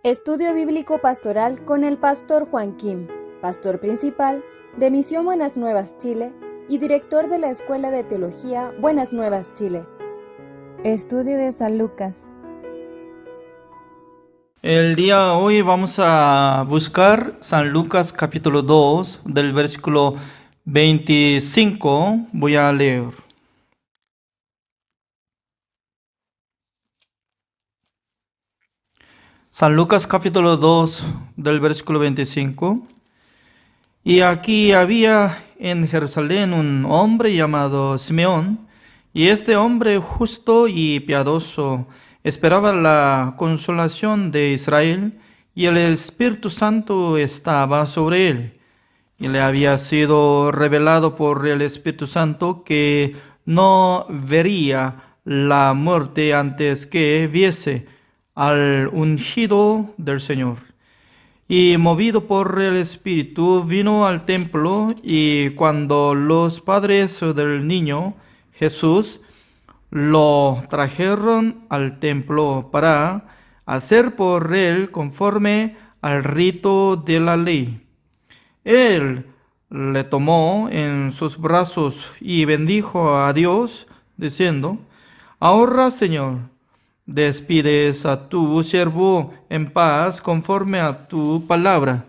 Estudio Bíblico Pastoral con el Pastor Juan Kim, Pastor Principal de Misión Buenas Nuevas Chile y Director de la Escuela de Teología Buenas Nuevas Chile. Estudio de San Lucas. El día de hoy vamos a buscar San Lucas capítulo 2 del versículo 25. Voy a leer. San Lucas capítulo 2 del versículo 25. Y aquí había en Jerusalén un hombre llamado Simeón, y este hombre justo y piadoso esperaba la consolación de Israel, y el Espíritu Santo estaba sobre él. Y le había sido revelado por el Espíritu Santo que no vería la muerte antes que viese al ungido del Señor. Y movido por el Espíritu vino al templo, y cuando los padres del niño Jesús lo trajeron al templo para hacer por él conforme al rito de la ley, él le tomó en sus brazos y bendijo a Dios, diciendo: Ahora, Señor, despides a tu siervo en paz conforme a tu palabra,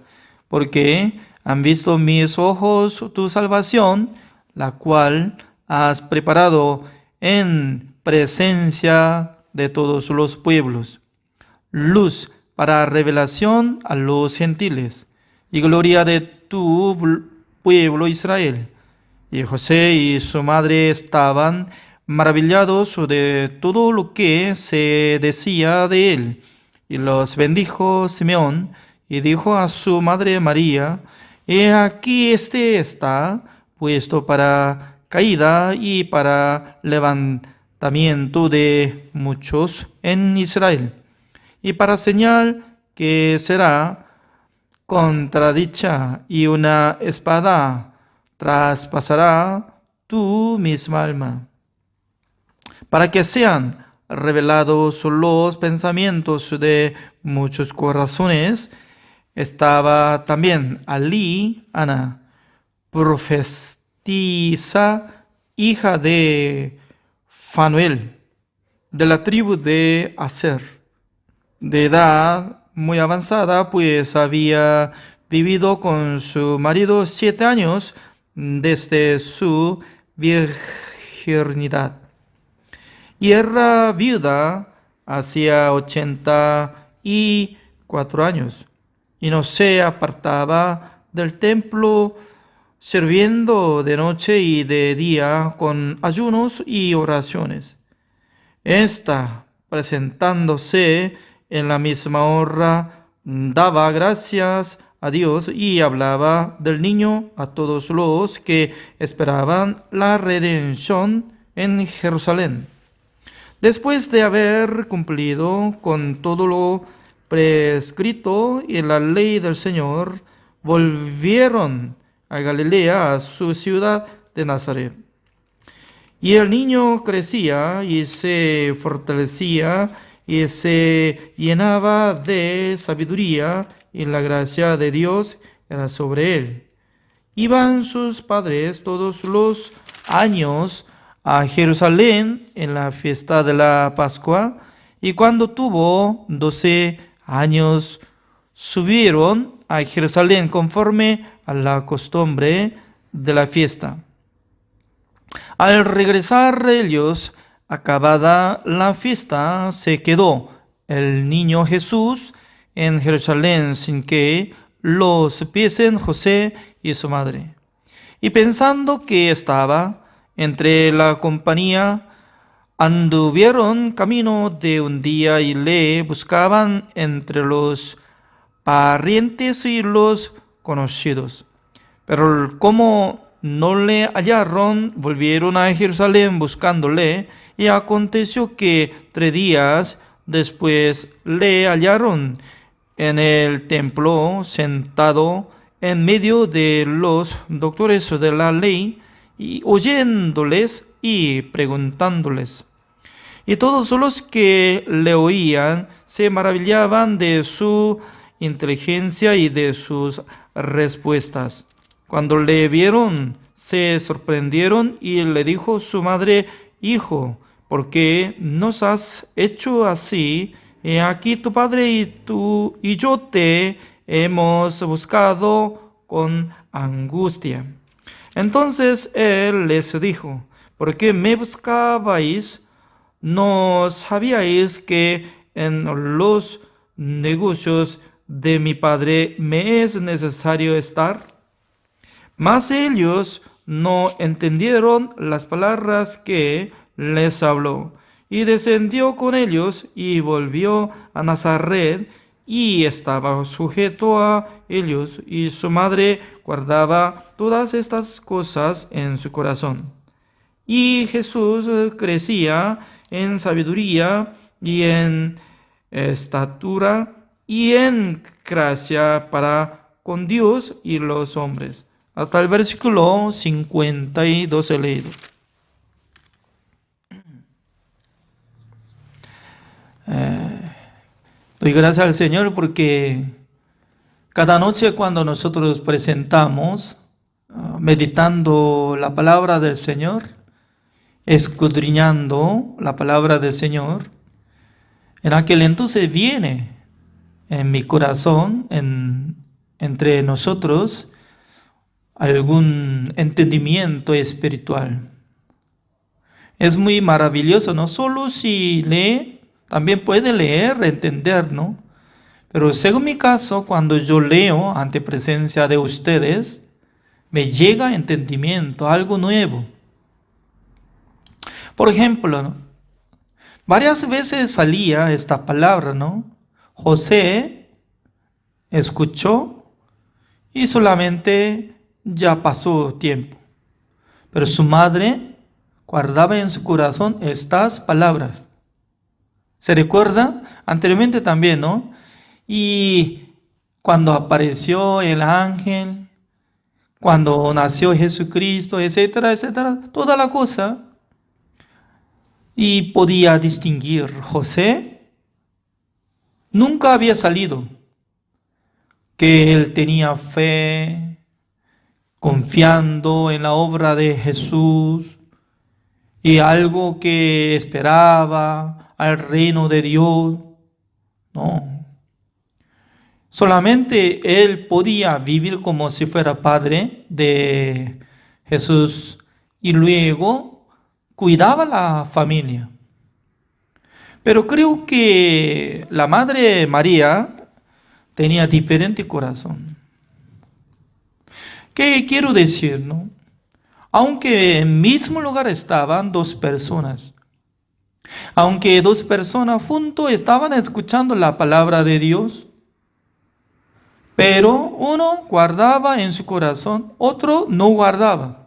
porque han visto mis ojos tu salvación, la cual has preparado en presencia de todos los pueblos, luz para revelación a los gentiles y gloria de tu pueblo Israel. Y José y su madre estaban maravillados de todo lo que se decía de él. Y los bendijo Simeón, y dijo a su madre María: He aquí este está puesto para caída y para levantamiento de muchos en Israel, y para señal que será contradicha, y una espada traspasará tu misma alma, para que sean revelados los pensamientos de muchos corazones. Estaba también allí Ana, profetisa, hija de Fanuel, de la tribu de Aser, de edad muy avanzada, pues había vivido con su marido 7 años desde su virginidad, y era viuda hacía 84 años, y no se apartaba del templo, sirviendo de noche y de día con ayunos y oraciones. Esta, presentándose en la misma hora, daba gracias a Dios y hablaba del niño a todos los que esperaban la redención en Jerusalén. Después de haber cumplido con todo lo prescrito en la ley del Señor, volvieron a Galilea, a su ciudad de Nazaret. Y el niño crecía y se fortalecía y se llenaba de sabiduría, y la gracia de Dios era sobre él. Iban sus padres todos los años a Jerusalén en la fiesta de la Pascua, y cuando tuvo 12 años subieron a Jerusalén conforme a la costumbre de la fiesta. Al regresar ellos, acabada la fiesta, se quedó el niño Jesús en Jerusalén sin que lo supiesen José y su madre. Y pensando que estaba entre la compañía, anduvieron camino de un día y le buscaban entre los parientes y los conocidos. Pero como no le hallaron, volvieron a Jerusalén buscándole, y aconteció que 3 días después le hallaron en el templo, sentado en medio de los doctores de la ley, y oyéndoles y preguntándoles. Y todos los que le oían se maravillaban de su inteligencia y de sus respuestas. Cuando le vieron, se sorprendieron y le dijo su madre: Hijo, ¿por qué nos has hecho así? He aquí tu padre y tú y yo te hemos buscado con angustia. Entonces él les dijo: ¿Por qué me buscabais? ¿No sabíais que en los negocios de mi padre me es necesario estar? Mas ellos no entendieron las palabras que les habló. Y descendió con ellos y volvió a Nazaret, y estaba sujeto a ellos, y su madre guardaba todas estas cosas en su corazón. Y Jesús crecía en sabiduría y en estatura y en gracia para con Dios y los hombres. Hasta el versículo 52 he leído. Doy gracias al Señor porque cada noche cuando nosotros presentamos, meditando la palabra del Señor, escudriñando la palabra del Señor, en aquel entonces viene en mi corazón, entre nosotros, algún entendimiento espiritual. Es muy maravilloso, no solo si lee, también puede leer, entender, ¿no? Pero según mi caso, cuando yo leo ante presencia de ustedes, me llega entendimiento, algo nuevo. Por ejemplo, ¿no? Varias veces salía esta palabra, ¿no? José escuchó y solamente ya pasó tiempo. Pero su madre guardaba en su corazón estas palabras. ¿Se recuerda? Anteriormente también, ¿no? Y cuando apareció el ángel, cuando nació Jesucristo, etcétera, etcétera, toda la cosa. Y podía distinguir. José nunca había salido, que él tenía fe, confiando en la obra de Jesús y algo que esperaba al reino de Dios. No. Solamente él podía vivir como si fuera padre de Jesús y luego cuidaba la familia. Pero creo que la Madre María tenía diferente corazón. ¿Qué quiero decir, no? Aunque en el mismo lugar estaban dos personas, aunque dos personas juntos estaban escuchando la palabra de Dios, pero uno guardaba en su corazón, otro no guardaba.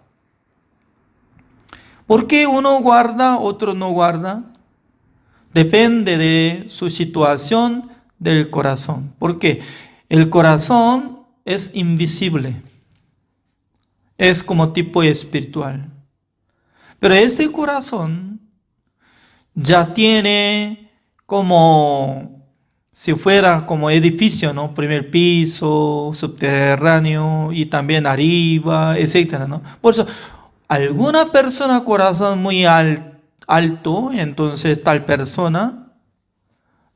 ¿Por qué uno guarda, otro no guarda? Depende de su situación del corazón. Porque el corazón es invisible. Es como tipo espiritual. Pero este corazón ya tiene como si fuera como edificio, ¿no? Primer piso, subterráneo y también arriba, etcétera, ¿no? Por eso, alguna persona corazón muy alto, entonces tal persona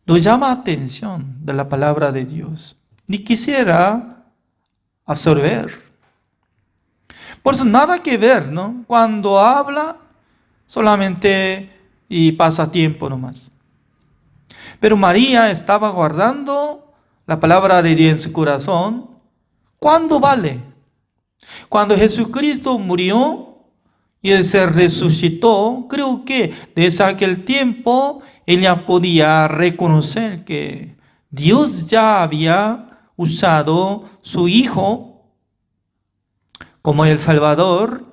nos llama atención de la palabra de Dios. Ni quisiera absorber. Por eso nada que ver, ¿no? Cuando habla solamente y pasa tiempo nomás. Pero María estaba guardando la palabra de Dios en su corazón. ¿Cuándo vale? Cuando Jesucristo murió y Él se resucitó, creo que desde aquel tiempo ella podía reconocer que Dios ya había usado su Hijo como el Salvador.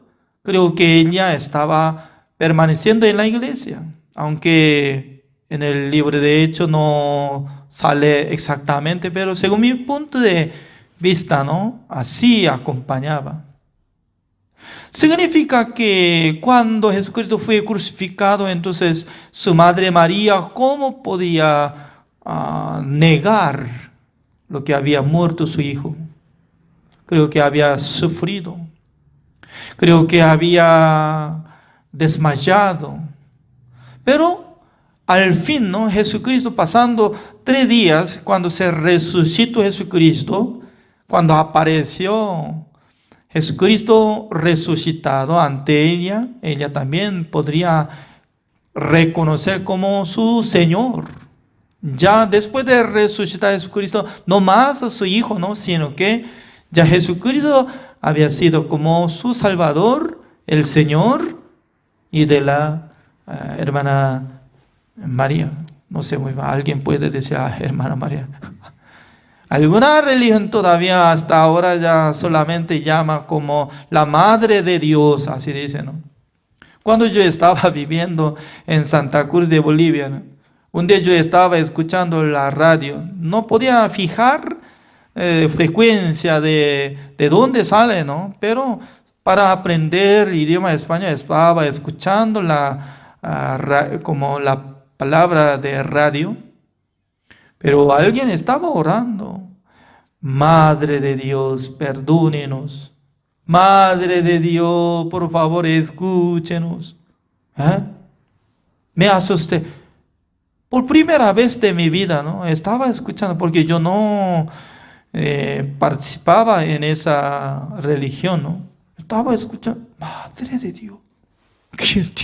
Creo que ella estaba permaneciendo en la iglesia, aunque en el libro de Hechos no sale exactamente, pero según mi punto de vista, ¿no? Así acompañaba. Significa que cuando Jesucristo fue crucificado, entonces su madre María, ¿cómo podía negar lo que había muerto su hijo? Creo que había sufrido. Creo que había desmayado. Pero al fin, ¿no? Jesucristo, pasando 3 días, cuando se resucitó Jesucristo, cuando apareció Jesucristo resucitado ante ella también podría reconocer como su Señor. Ya después de resucitar Jesucristo, no más a su Hijo, ¿no? Sino que ya Jesucristo había sido como su Salvador, el Señor, y de la hermana María. No sé muy bien, alguien puede decir hermana María. Alguna religión todavía hasta ahora ya solamente llama como la Madre de Dios, así dicen, ¿no? Cuando yo estaba viviendo en Santa Cruz de Bolivia, ¿no? Un día yo estaba escuchando la radio, no podía fijar frecuencia de dónde sale, ¿no? Pero para aprender idioma español estaba escuchando como la palabra de radio. Pero alguien estaba orando. Madre de Dios, perdónenos. Madre de Dios, por favor, escúchenos. Me asusté. Por primera vez de mi vida, ¿no? Estaba escuchando, porque yo no participaba en esa religión, ¿no? Estaba escuchando. Madre de Dios.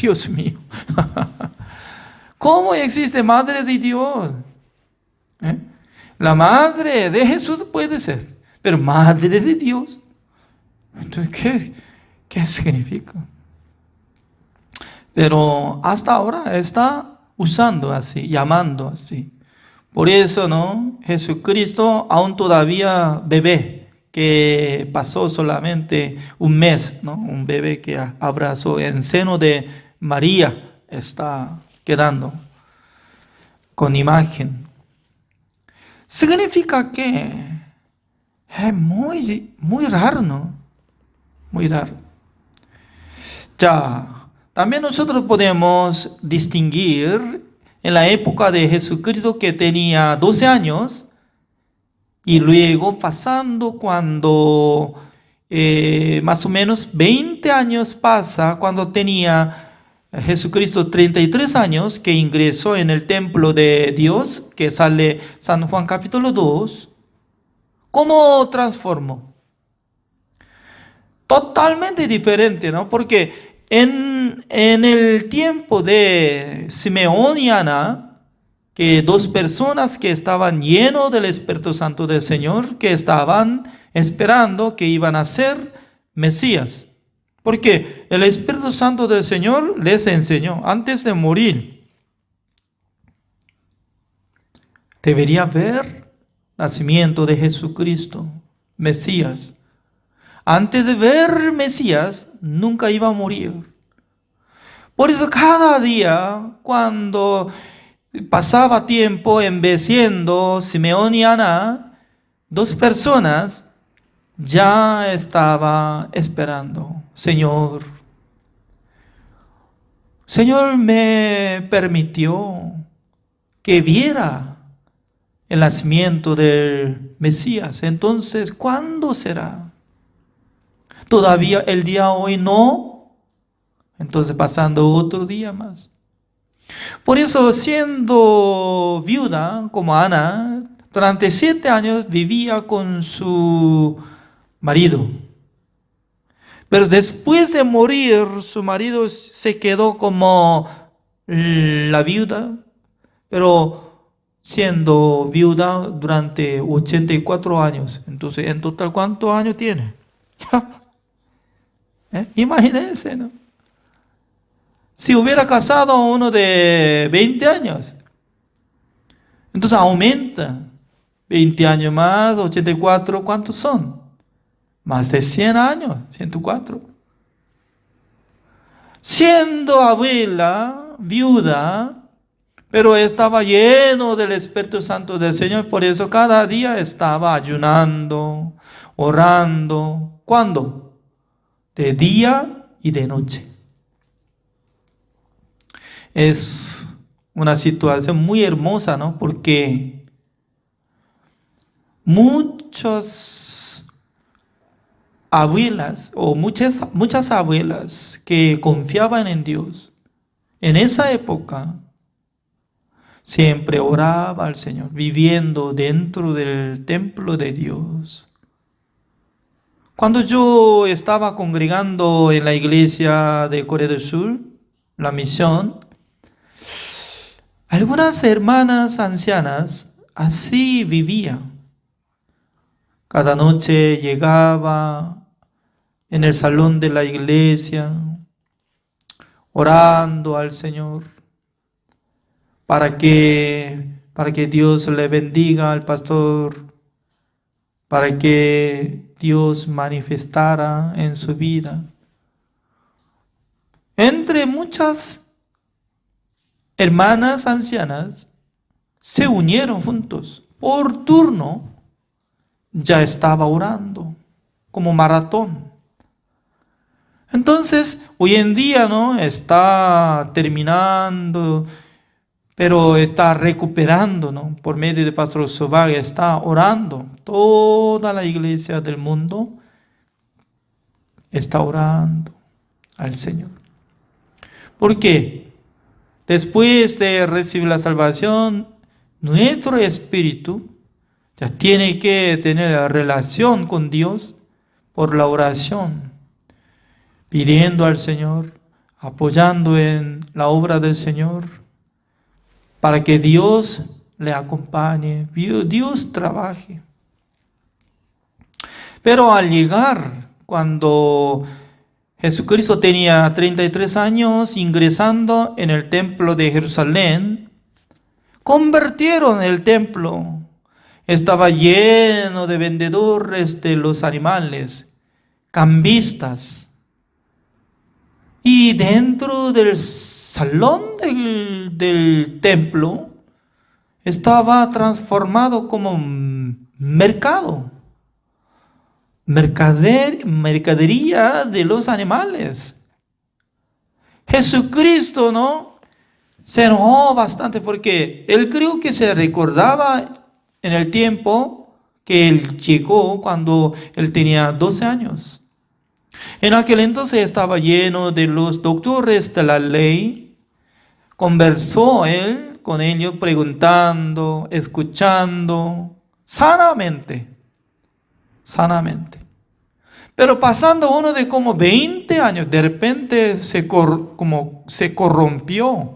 Dios mío. ¿Cómo existe Madre de Dios? La madre de Jesús puede ser, pero madre de Dios. Entonces, ¿qué significa? Pero hasta ahora está usando así, llamando así. Por eso, ¿no? Jesucristo, aún todavía bebé, que pasó solamente un mes, ¿no? Un bebé que abrazó en seno de María, está quedando con imagen. Significa que es muy raro, ¿no? Muy raro. Ya, también nosotros podemos distinguir en la época de Jesucristo que tenía 12 años y luego pasando cuando más o menos 20 años pasa cuando tenía Jesucristo 33 años que ingresó en el templo de Dios, que sale San Juan capítulo 2. ¿Cómo transformó? Totalmente diferente, ¿no? Porque en el tiempo de Simeón y Ana, que 2 personas que estaban llenos del Espíritu Santo del Señor, que estaban esperando que iban a ser Mesías. Porque el Espíritu Santo del Señor les enseñó antes de morir. Debería haber nacimiento de Jesucristo, Mesías. Antes de ver Mesías, nunca iba a morir. Por eso cada día, cuando pasaba tiempo envejeciendo Simeón y Ana, 2 personas ya estaba esperando. Señor me permitió que viera el nacimiento del Mesías. Entonces, ¿cuándo será? Todavía el día hoy no. Entonces, pasando otro día más. Por eso, siendo viuda como Ana, durante 7 años vivía con su marido. Pero después de morir, su marido se quedó como la viuda, pero siendo viuda durante 84 años. Entonces, en total, ¿cuántos años tiene? Imagínense, ¿no? Si hubiera casado a uno de 20 años, entonces aumenta. 20 años más, 84, ¿cuántos son? Más de 100 años, 104. Siendo abuela, viuda, pero estaba lleno del Espíritu Santo del Señor, por eso cada día estaba ayunando, orando. ¿Cuándo? de día y de noche. Es una situación muy hermosa, ¿no? Porque muchas abuelas o muchas abuelas que confiaban en Dios en esa época siempre oraba al Señor, viviendo dentro del templo de Dios. Cuando yo estaba congregando en la iglesia de Corea del Sur, la misión, algunas hermanas ancianas así vivían. Cada noche llegaba en el salón de la iglesia, orando al Señor, para que Dios le bendiga al pastor, para que Dios manifestara en su vida. Entre muchas hermanas ancianas se unieron juntos. Por turno ya estaba orando como maratón. Entonces, hoy en día, ¿no? Está terminando, pero está recuperando, ¿no? Por medio de Pastor Sobag está orando. Toda la iglesia del mundo está orando al Señor. ¿Por qué? Después de recibir la salvación, nuestro espíritu ya tiene que tener la relación con Dios por la oración, pidiendo al Señor, apoyando en la obra del Señor, para que Dios le acompañe, Dios trabaje. Pero al llegar, cuando Jesucristo tenía 33 años ingresando en el templo de Jerusalén, convirtieron el templo. Estaba lleno de vendedores de los animales, cambistas. Y dentro del salón del templo estaba transformado como mercado, mercadería de los animales. Jesucristo, ¿no? Se enojó bastante porque él creo que se recordaba en el tiempo que él llegó cuando él tenía 12 años. En aquel entonces estaba lleno de los doctores de la ley. Conversó él con ellos preguntando, escuchando, sanamente. Pero pasando uno de como 20 años, de repente se corrompió.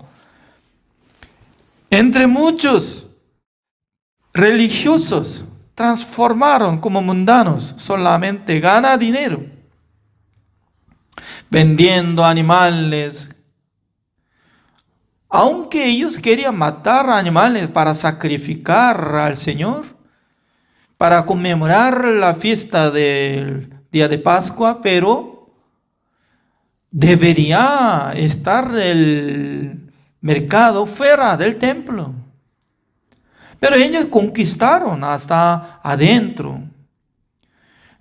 Entre muchos religiosos transformaron como mundanos, solamente gana dinero, vendiendo animales. Aunque ellos querían matar animales para sacrificar al Señor, para conmemorar la fiesta del día de Pascua, pero debería estar el mercado fuera del templo. Pero ellos conquistaron hasta adentro.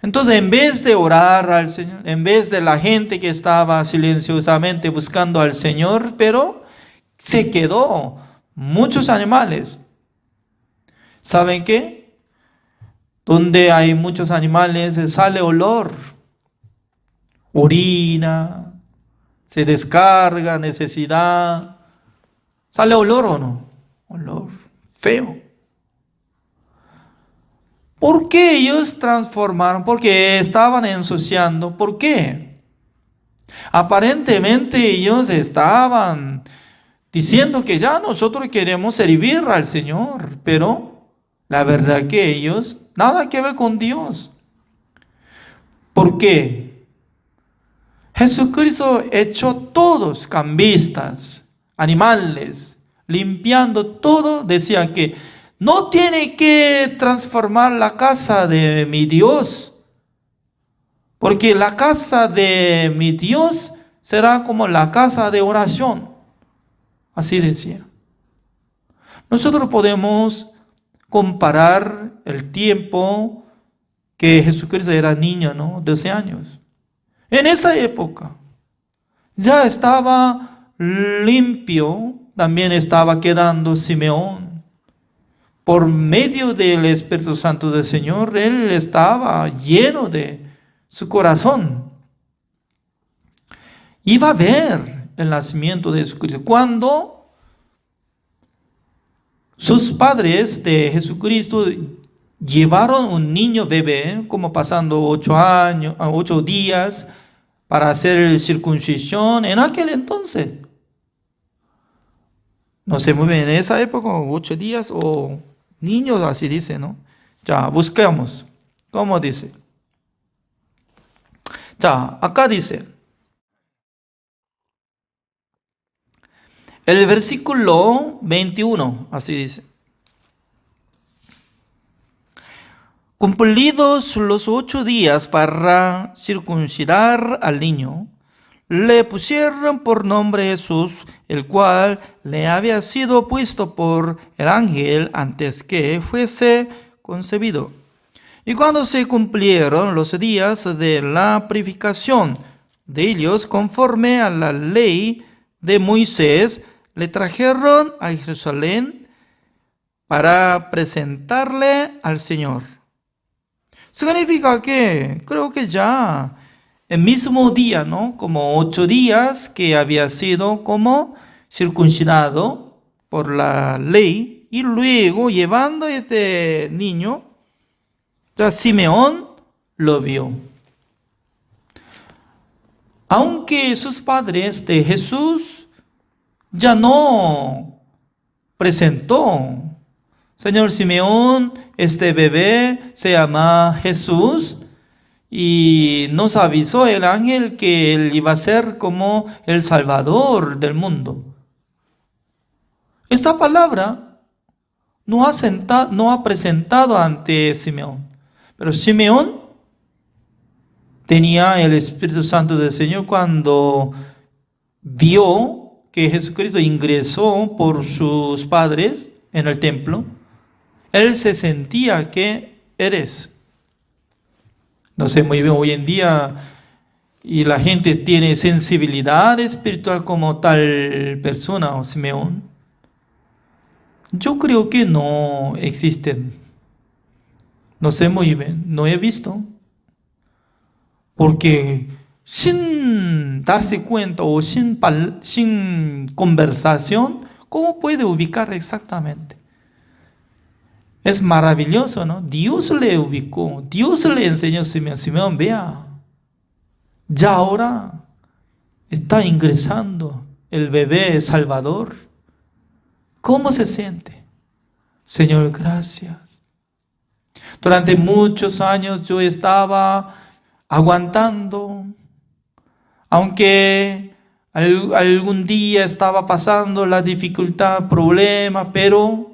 Entonces, en vez de orar al Señor, en vez de la gente que estaba silenciosamente buscando al Señor, pero se quedó muchos animales. ¿Saben qué? Donde hay muchos animales sale olor, orina, se descarga, necesidad. ¿Sale olor o no? Olor feo. ¿Por qué ellos transformaron? Porque estaban ensuciando. ¿Por qué? Aparentemente ellos estaban diciendo que ya nosotros queremos servir al Señor, pero la verdad que ellos nada que ver con Dios. ¿Por qué? Jesucristo echó todos cambistas, animales, limpiando todo, decía que no tiene que transformar la casa de mi Dios, porque la casa de mi Dios será como la casa de oración. Así decía. Nosotros podemos comparar el tiempo que Jesucristo era niño, ¿no? 12 años. En esa época ya estaba limpio, también estaba quedando Simeón. Por medio del Espíritu Santo del Señor, él estaba lleno de su corazón. Iba a ver el nacimiento de Jesucristo. Cuando sus padres de Jesucristo llevaron un niño bebé, como pasando 8 días, para hacer circuncisión, en aquel entonces, no sé muy bien, en esa época, 8 días o niños, así dice, ¿no? Ya, busquemos. ¿Cómo dice? Ya, acá dice. El versículo 21, así dice. Cumplidos los 8 días para circuncidar al niño, le pusieron por nombre Jesús, el cual le había sido puesto por el ángel antes que fuese concebido. Y cuando se cumplieron los días de la purificación de ellos, conforme a la ley de Moisés, le trajeron a Jerusalén para presentarle al Señor. Significa que creo que ya el mismo día, ¿no? Como 8 días que había sido como circuncidado por la ley, y luego llevando a este niño, ya Simeón lo vio. Aunque sus padres de Jesús ya no presentó, Señor Simeón, este bebé se llama Jesús, y nos avisó el ángel que él iba a ser como el Salvador del mundo. Esta palabra no ha presentado ante Simeón, pero Simeón tenía el Espíritu Santo del Señor cuando vio que Jesucristo ingresó por sus padres en el templo. Él se sentía que eres. No sé muy bien hoy en día, y la gente tiene sensibilidad espiritual como tal persona o Simeón. Yo creo que no existen. No sé muy bien, no he visto. Porque sin darse cuenta o sin conversación, ¿cómo puede ubicar exactamente? Es maravilloso, ¿no? Dios le ubicó, Dios le enseñó a Simeón. Simeón, vea, ya ahora está ingresando el bebé Salvador. ¿Cómo se siente? Señor, gracias. Durante muchos años yo estaba aguantando, aunque algún día estaba pasando la dificultad, problema, pero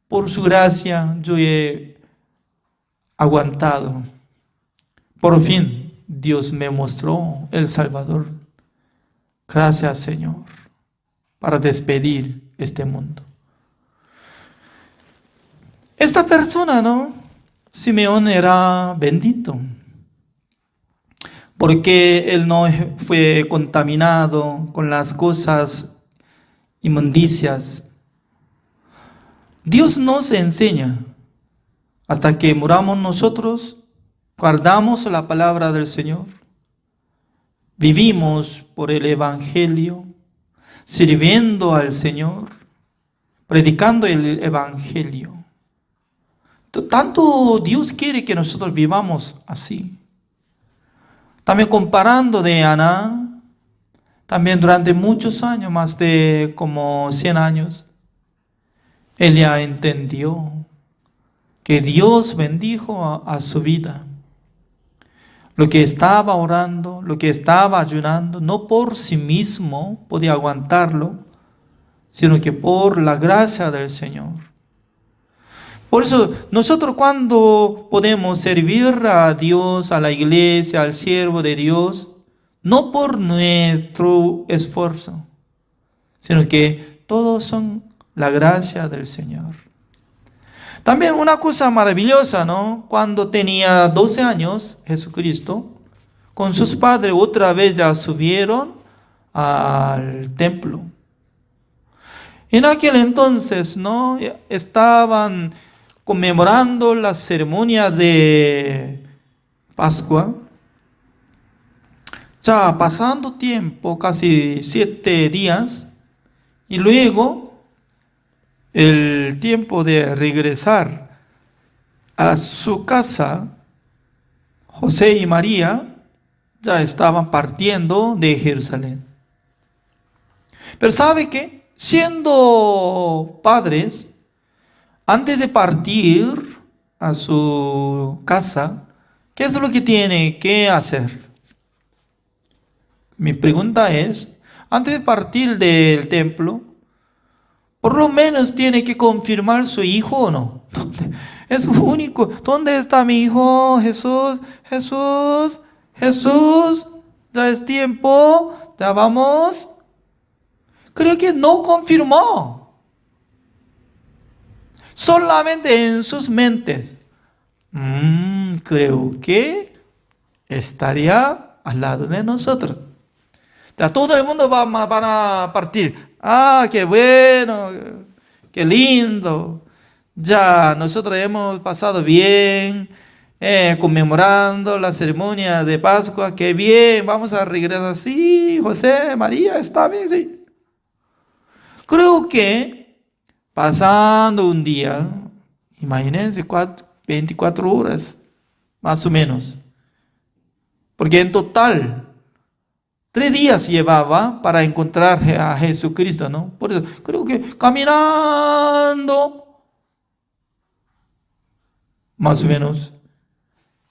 por su gracia yo he aguantado. Por fin Dios me mostró el Salvador. Gracias, Señor, para despedir este mundo. Esta persona, ¿no? Simeón era bendito, porque él no fue contaminado con las cosas inmundicias. Dios nos enseña, hasta que muramos nosotros, guardamos la palabra del Señor, vivimos por el Evangelio, sirviendo al Señor, predicando el Evangelio. Tanto Dios quiere que nosotros vivamos así. También comparando de Ana, también durante muchos años, más de como 100 años, ella entendió que Dios bendijo a su vida. Lo que estaba orando, lo que estaba ayunando, no por sí mismo podía aguantarlo, sino que por la gracia del Señor. Por eso nosotros cuando podemos servir a Dios, a la iglesia, al siervo de Dios, no por nuestro esfuerzo, sino que todos son la gracia del Señor. También una cosa maravillosa, ¿no? Cuando tenía 12 años, Jesucristo, con sus padres otra vez ya subieron al templo. En aquel entonces, ¿no? Estaban conmemorando la ceremonia de Pascua. Ya pasando tiempo, casi 7 días, y luego el tiempo de regresar a su casa, José y María ya estaban partiendo de Jerusalén. Pero ¿sabe qué? Siendo padres, antes de partir a su casa, ¿qué es lo que tiene que hacer? Mi pregunta es, antes de partir del templo, por lo menos tiene que confirmar su hijo o no. Es único. ¿Dónde está mi hijo? Jesús, Jesús, Jesús. Ya es tiempo. Ya vamos. Creo que no confirmó. Solamente en sus mentes. Creo que estaría al lado de nosotros. Ya todo el mundo van a partir. Qué bueno, qué lindo. Ya nosotros hemos pasado bien, conmemorando la ceremonia de Pascua. Qué bien, vamos a regresar. Sí, José, María, está bien, sí. Creo que pasando un día, imagínense 24 horas, más o menos. Porque en total 3 días llevaba para encontrar a Jesucristo, ¿no? Por eso creo que caminando, más o menos,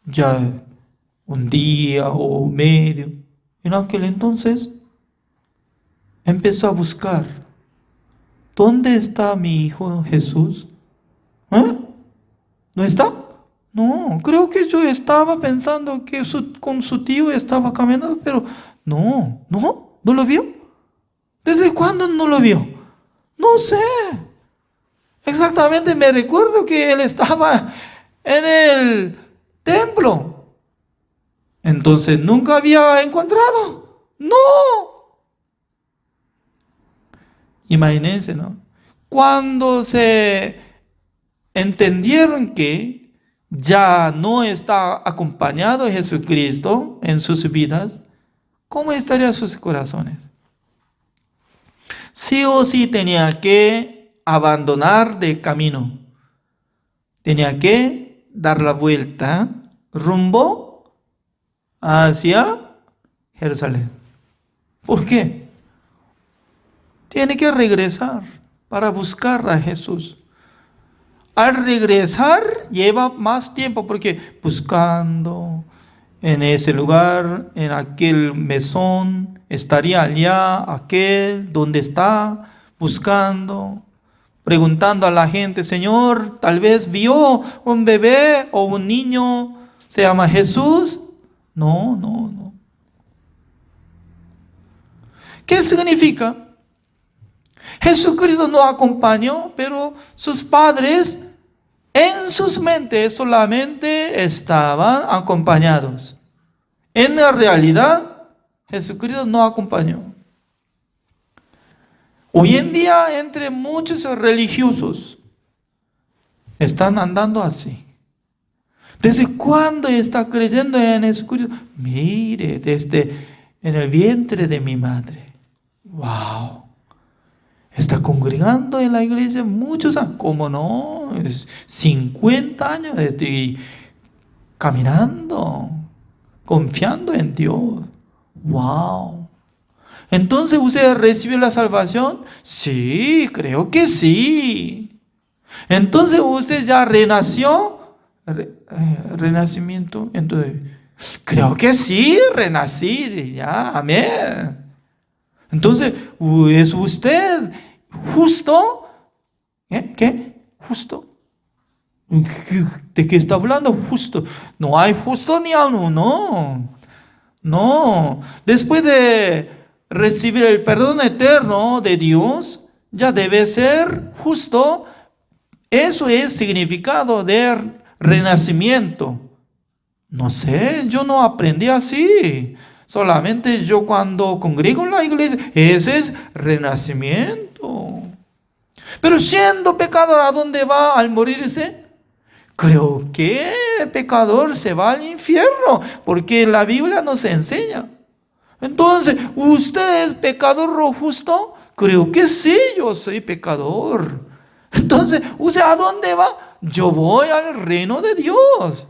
ya un día o medio. En aquel entonces empezó a buscar, ¿dónde está mi hijo Jesús? ¿No está? No, creo que yo estaba pensando que con su tío estaba caminando, pero no lo vio. ¿Desde cuándo no lo vio? No sé. Exactamente me recuerdo que él estaba en el templo. Entonces nunca había encontrado. No. Imagínense, ¿no? Cuando se entendieron que ya no está acompañado Jesucristo en sus vidas, ¿cómo estarían sus corazones? Sí o sí tenía que abandonar de camino. Tenía que dar la vuelta rumbo hacia Jerusalén. ¿Por qué? Tiene que regresar para buscar a Jesús. Al regresar lleva más tiempo porque buscando en ese lugar, en aquel mesón, estaría allá, aquel, donde está, buscando, preguntando a la gente, Señor, tal vez vio un bebé o un niño, se llama Jesús. No. ¿Qué significa? Jesucristo no acompañó, pero sus padres en sus mentes solamente estaban acompañados. En la realidad, Jesucristo no acompañó. Hoy en día, entre muchos religiosos, están andando así. ¿Desde cuándo está creyendo en Jesucristo? Mire, desde en el vientre de mi madre. ¡Wow! Está congregando en la iglesia muchos años. ¿Cómo no? 50 años estoy caminando, confiando en Dios. ¡Wow! Entonces, ¿usted recibió la salvación? Sí, creo que sí. Entonces, ¿usted ya renació? Renacimiento. Entonces, creo que sí, renací. Ya, amén. Entonces, ¿es usted justo? ¿Qué? ¿Justo? ¿De qué está hablando? Justo. No hay justo ni a uno, no. Después de recibir el perdón eterno de Dios, ya debe ser justo. Eso es significado de renacimiento. No sé, yo no aprendí así. Solamente yo cuando congrego en la iglesia, ese es renacimiento. Pero siendo pecador, ¿a dónde va al morirse? Creo que el pecador se va al infierno, porque la Biblia nos enseña. Entonces, ¿usted es pecador o justo? Creo que sí, yo soy pecador. Entonces, ¿usted a dónde va? Yo voy al reino de Dios.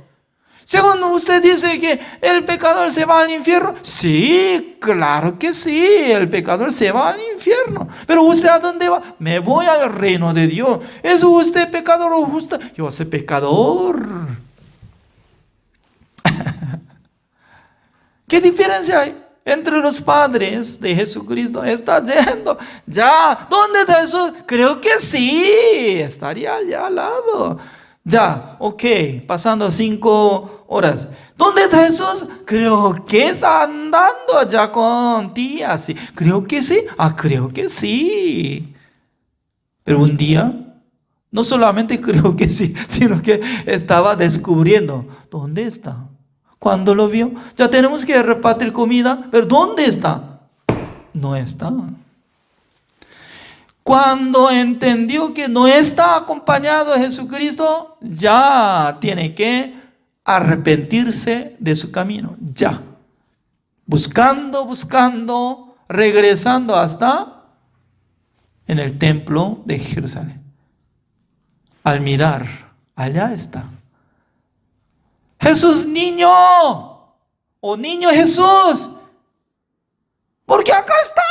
Según usted dice que el pecador se va al infierno. Sí, claro que sí, el pecador se va al infierno. Pero ¿usted a dónde va? Me voy al reino de Dios. ¿Es usted pecador o justo? Yo soy pecador. ¿Qué diferencia hay entre los padres de Jesucristo? Está yendo ya. ¿Dónde está Jesús? Creo que sí, estaría allá al lado. Ya, ok, pasando 5 horas. ¿Dónde está Jesús? Creo que está andando allá con tía. Sí, creo que sí. Creo que sí. Pero un día, no solamente creo que sí, sino que estaba descubriendo. ¿Dónde está? Cuando lo vio, ya tenemos que repartir comida. ¿Pero dónde está? No está. Cuando entendió que no está acompañado de Jesucristo, ya tiene que arrepentirse de su camino. Ya. Buscando, regresando hasta en el templo de Jerusalén. Al mirar, allá está. Jesús niño, o niño Jesús, porque acá está.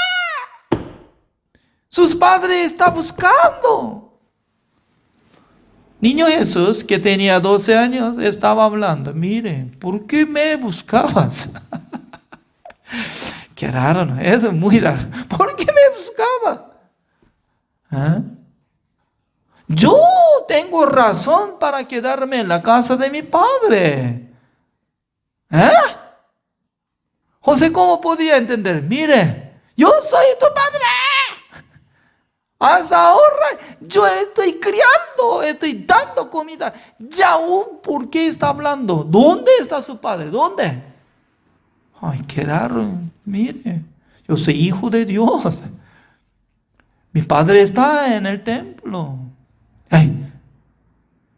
Sus padres están buscando. Niño Jesús, que tenía 12 años, estaba hablando. Mire, ¿por qué me buscabas? Qué raro, ¿no? Eso es muy raro. ¿Por qué me buscabas? Yo tengo razón para quedarme en la casa de mi padre. José, ¿cómo podía entender? Mire, yo soy tu padre. Hasta ahora yo estoy criando, estoy dando comida. Ya aún, ¿por qué está hablando? ¿Dónde está su padre? ¿Dónde? Ay, qué raro. Mire, yo soy hijo de Dios. Mi padre está en el templo. Ay,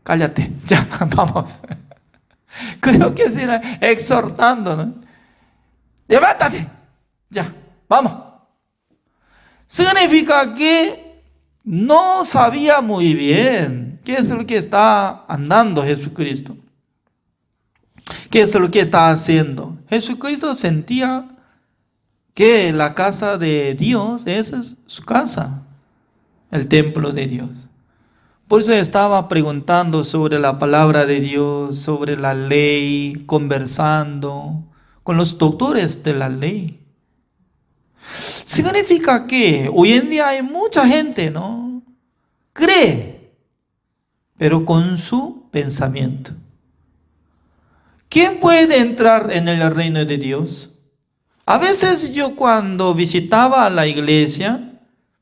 cállate, ya, vamos. Creo que se era exhortando, ¿no? Levántate, ya, vamos. Significa que no sabía muy bien qué es lo que está andando Jesucristo. ¿Qué es lo que está haciendo? Jesucristo sentía que la casa de Dios, esa es su casa, el templo de Dios. Por eso estaba preguntando sobre la palabra de Dios, sobre la ley, conversando con los doctores de la ley. Significa que hoy en día hay mucha gente, ¿no? Cree, pero con su pensamiento. ¿Quién puede entrar en el reino de Dios? A veces yo cuando visitaba la iglesia,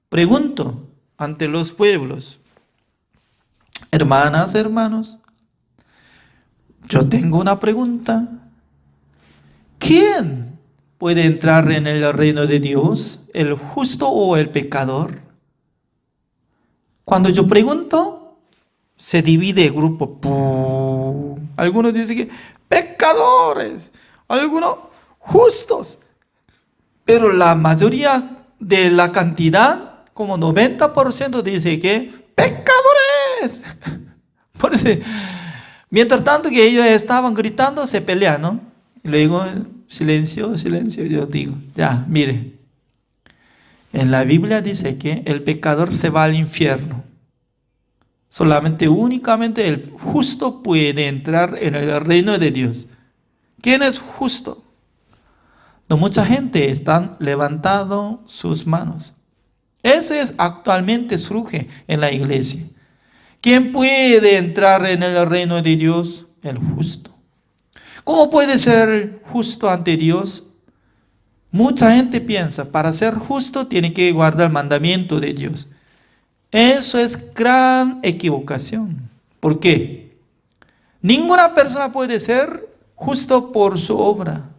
pregunto ante los pueblos, hermanas, hermanos, yo tengo una pregunta. ¿Quién puede entrar en el reino de Dios? ¿El justo o el pecador? Cuando yo pregunto, se divide el grupo. Algunos dicen que pecadores, algunos justos. Pero la mayoría de la cantidad, como 90%, dice que pecadores. Por eso, mientras tanto que ellos estaban gritando, se pelean, ¿no? Y luego, silencio, silencio, yo digo, ya, mire. En la Biblia dice que el pecador se va al infierno. Solamente, únicamente el justo puede entrar en el reino de Dios. ¿Quién es justo? No, mucha gente está levantando sus manos. Eso es actualmente surge en la iglesia. ¿Quién puede entrar en el reino de Dios? El justo. ¿Cómo puede ser justo ante Dios? Mucha gente piensa, para ser justo tiene que guardar el mandamiento de Dios. Eso es gran equivocación. ¿Por qué? Ninguna persona puede ser justo por su obra.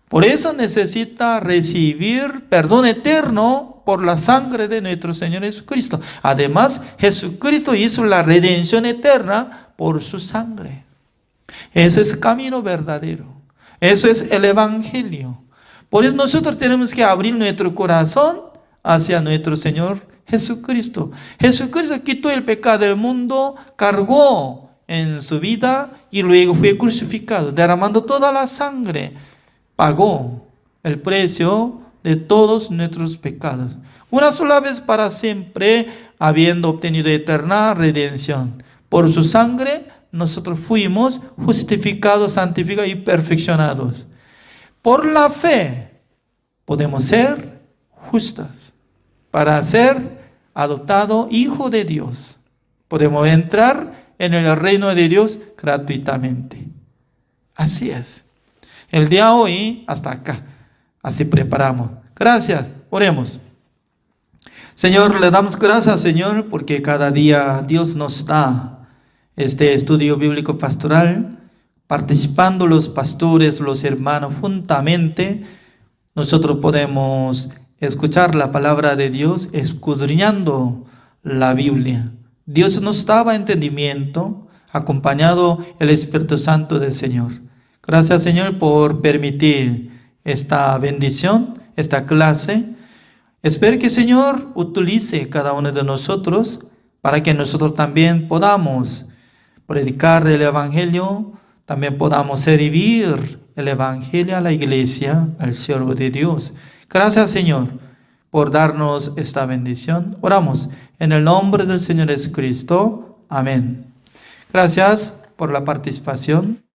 Por eso necesita recibir perdón eterno por la sangre de nuestro Señor Jesucristo. Además, Jesucristo hizo la redención eterna por su sangre. Ese es el camino verdadero. Eso es el Evangelio. Por eso nosotros tenemos que abrir nuestro corazón hacia nuestro Señor Jesucristo. Jesucristo quitó el pecado del mundo, cargó en su vida y luego fue crucificado, derramando toda la sangre. Pagó el precio de todos nuestros pecados. Una sola vez para siempre, habiendo obtenido eterna redención. Por su sangre, nosotros fuimos justificados, santificados y perfeccionados. Por la fe, podemos ser justos. Para ser adoptado hijo de Dios, podemos entrar en el reino de Dios gratuitamente. Así es. El día de hoy, hasta acá. Así preparamos. Gracias. Oremos. Señor, le damos gracias, Señor, porque cada día Dios nos da este estudio bíblico pastoral, participando los pastores, los hermanos, juntamente, nosotros podemos escuchar la palabra de Dios, escudriñando la Biblia. Dios nos daba entendimiento, acompañado el Espíritu Santo del Señor. Gracias, Señor, por permitir esta bendición, esta clase. Espero que, Señor, utilice cada uno de nosotros para que nosotros también podamos predicar el Evangelio, también podamos servir el Evangelio a la iglesia, al siervo de Dios. Gracias, Señor, por darnos esta bendición. Oramos en el nombre del Señor Jesucristo. Amén. Gracias por la participación.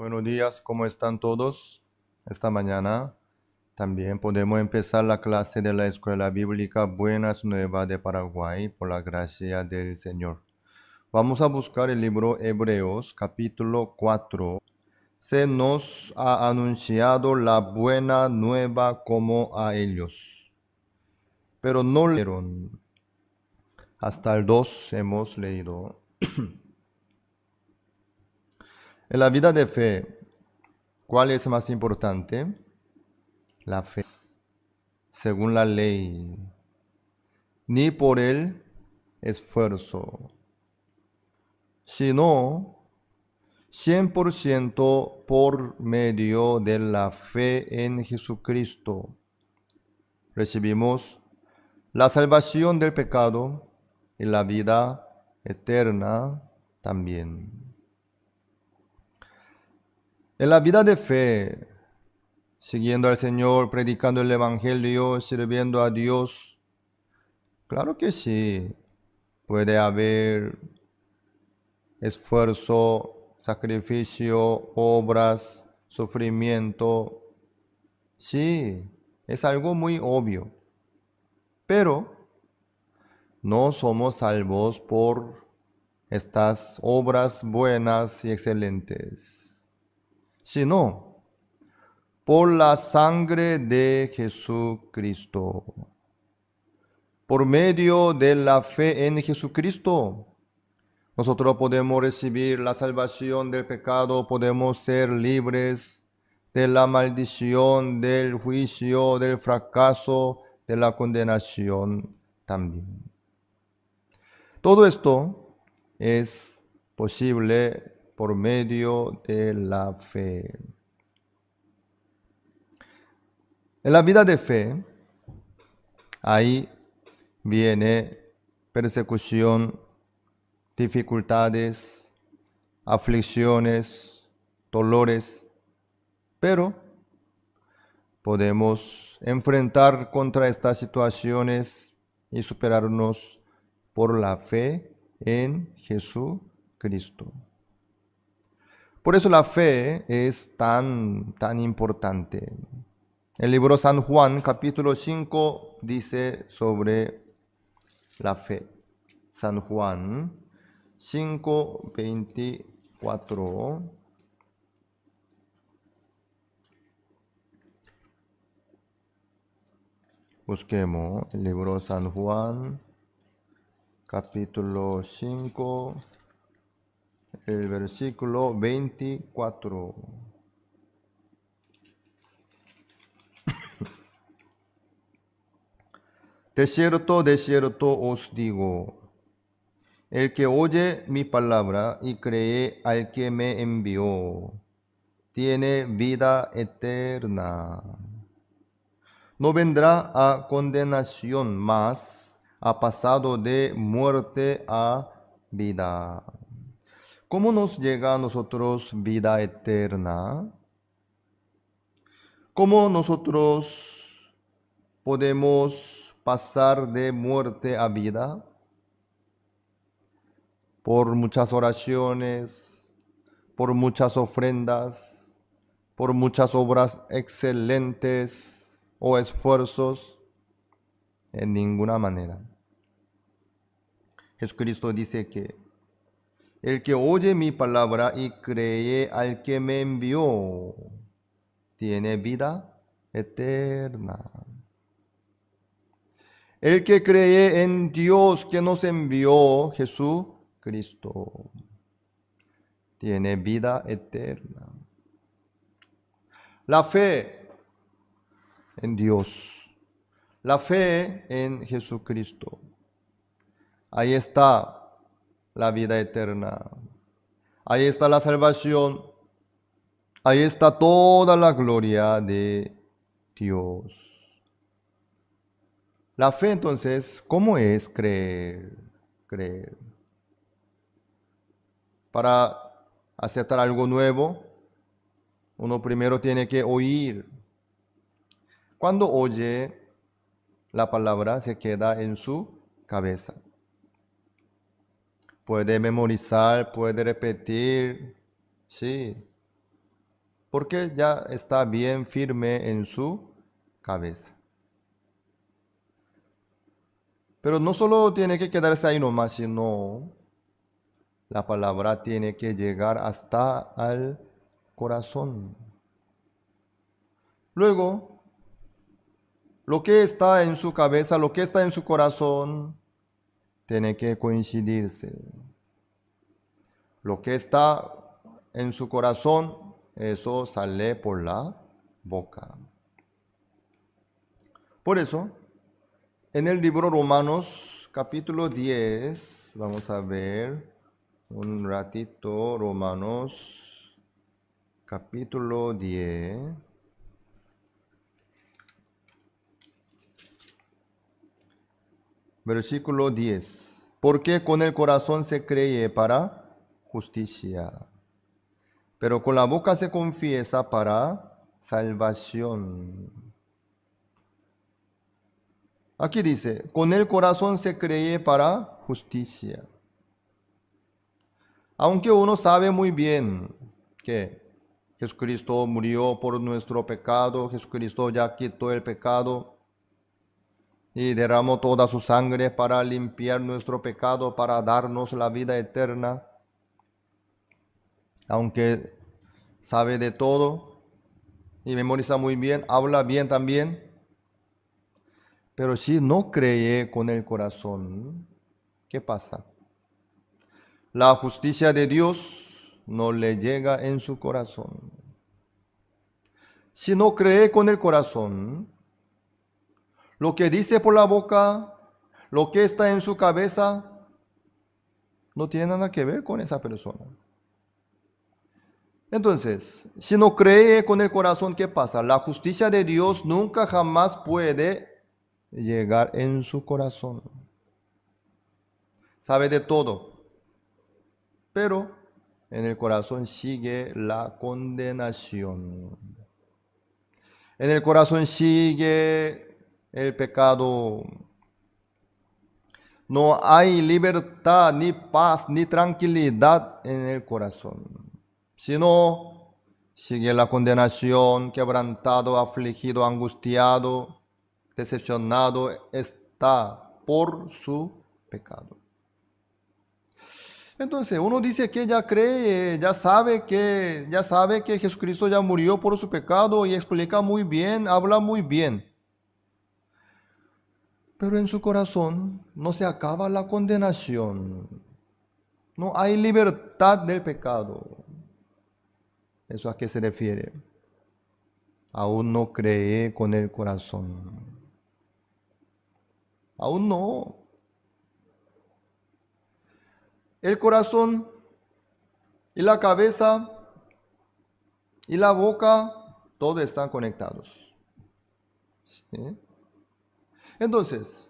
Buenos días, ¿cómo están todos esta mañana? También podemos empezar la clase de la Escuela Bíblica Buenas Nuevas de Paraguay por la gracia del Señor. Vamos a buscar el libro Hebreos, capítulo 4. Se nos ha anunciado la buena nueva como a ellos, pero no leyeron. Hasta el 2 hemos leído. En la vida de fe, ¿cuál es más importante? La fe, según la ley, ni por el esfuerzo, sino 100% por medio de la fe en Jesucristo. Recibimos la salvación del pecado y la vida eterna también. En la vida de fe, siguiendo al Señor, predicando el Evangelio, sirviendo a Dios, claro que sí, puede haber esfuerzo, sacrificio, obras, sufrimiento. Sí, es algo muy obvio. Pero no somos salvos por estas obras buenas y excelentes, sino por la sangre de Jesucristo. Por medio de la fe en Jesucristo, nosotros podemos recibir la salvación del pecado, podemos ser libres de la maldición, del juicio, del fracaso, de la condenación también. Todo esto es posible por medio de la fe. En la vida de fe, ahí viene persecución, dificultades, aflicciones, dolores, pero podemos enfrentar contra estas situaciones y superarnos por la fe en Jesucristo. Por eso la fe es tan importante. El libro San Juan, capítulo 5, dice sobre la fe. San Juan 5, 24. Busquemos el libro San Juan, capítulo 5, el versículo 24. De cierto os digo, el que oye mi palabra y cree al que me envió, tiene vida eterna. No vendrá a condenación, mas ha pasado de muerte a vida. ¿Cómo nos llega a nosotros vida eterna? ¿Cómo nosotros podemos pasar de muerte a vida? Por muchas oraciones, por muchas ofrendas, por muchas obras excelentes o esfuerzos, en ninguna manera. Jesucristo dice que el que oye mi palabra y cree al que me envió, tiene vida eterna. El que cree en Dios que nos envió, Jesucristo, tiene vida eterna. La fe en Dios, la fe en Jesucristo. Ahí está la vida eterna. Ahí está la salvación. Ahí está toda la gloria de Dios. La fe entonces, ¿cómo es creer? Creer. Para aceptar algo nuevo, uno primero tiene que oír. Cuando oye, la palabra se queda en su cabeza. Puede memorizar, puede repetir, sí, porque ya está bien firme en su cabeza. Pero no solo tiene que quedarse ahí nomás, sino la palabra tiene que llegar hasta al corazón. Luego, lo que está en su cabeza, lo que está en su corazón, tiene que coincidirse. Lo que está en su corazón, eso sale por la boca. Por eso, en el libro Romanos, capítulo 10, vamos a ver un ratito, Romanos, capítulo 10. Versículo 10. Porque con el corazón se cree para justicia, pero con la boca se confiesa para salvación. Aquí dice, con el corazón se cree para justicia. Aunque uno sabe muy bien que Jesucristo murió por nuestro pecado, Jesucristo ya quitó el pecado y derramó toda su sangre para limpiar nuestro pecado, para darnos la vida eterna. Aunque sabe de todo y memoriza muy bien, habla bien también, pero si no cree con el corazón, ¿qué pasa? La justicia de Dios no le llega en su corazón. Si no cree con el corazón, lo que dice por la boca, lo que está en su cabeza, no tiene nada que ver con esa persona. Entonces, si no cree con el corazón, ¿qué pasa? La justicia de Dios nunca jamás puede llegar en su corazón. Sabe de todo, pero en el corazón sigue la condenación. En el corazón sigue el pecado. No hay libertad, ni paz, ni tranquilidad en el corazón, sino sigue la condenación, quebrantado, afligido, angustiado, decepcionado está por su pecado. Entonces uno dice que ya cree, ya sabe que Jesucristo ya murió por su pecado y explica muy bien, habla muy bien. Pero en su corazón no se acaba la condenación. No hay libertad del pecado. ¿Eso a qué se refiere? Aún no cree con el corazón. Aún no. El corazón y la cabeza y la boca, todos están conectados. ¿Sí? Entonces,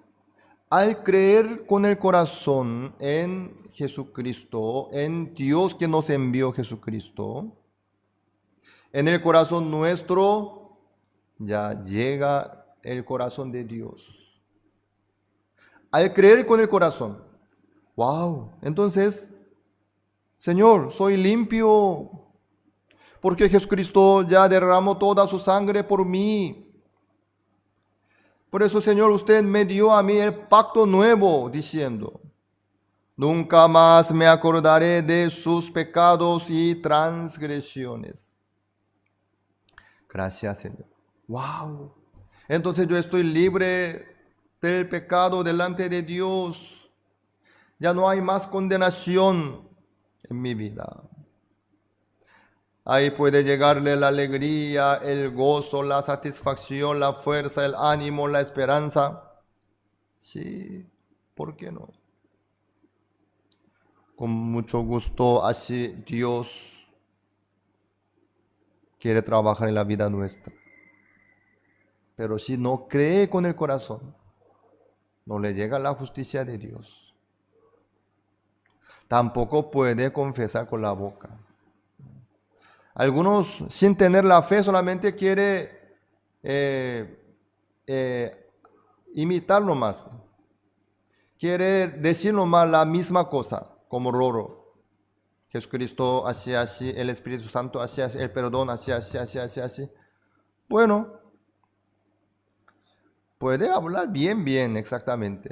al creer con el corazón en Jesucristo, en Dios que nos envió Jesucristo, en el corazón nuestro ya llega el corazón de Dios. Al creer con el corazón, wow, entonces, Señor, soy limpio, porque Jesucristo ya derramó toda su sangre por mí. Por eso, Señor, usted me dio a mí el pacto nuevo, diciendo, nunca más me acordaré de sus pecados y transgresiones. Gracias, Señor. Wow. Entonces yo estoy libre del pecado delante de Dios. Ya no hay más condenación en mi vida. Ahí puede llegarle la alegría, el gozo, la satisfacción, la fuerza, el ánimo, la esperanza. Sí, ¿por qué no? Con mucho gusto, así Dios quiere trabajar en la vida nuestra. Pero si no cree con el corazón, no le llega la justicia de Dios. Tampoco puede confesar con la boca. Algunos, sin tener la fe, solamente quiere imitarlo más. Quiere decir nomás la misma cosa, como Roro. Jesucristo hacía así, el Espíritu Santo hacía así, el perdón hacía así, así, así, así. Bueno, puede hablar bien, exactamente.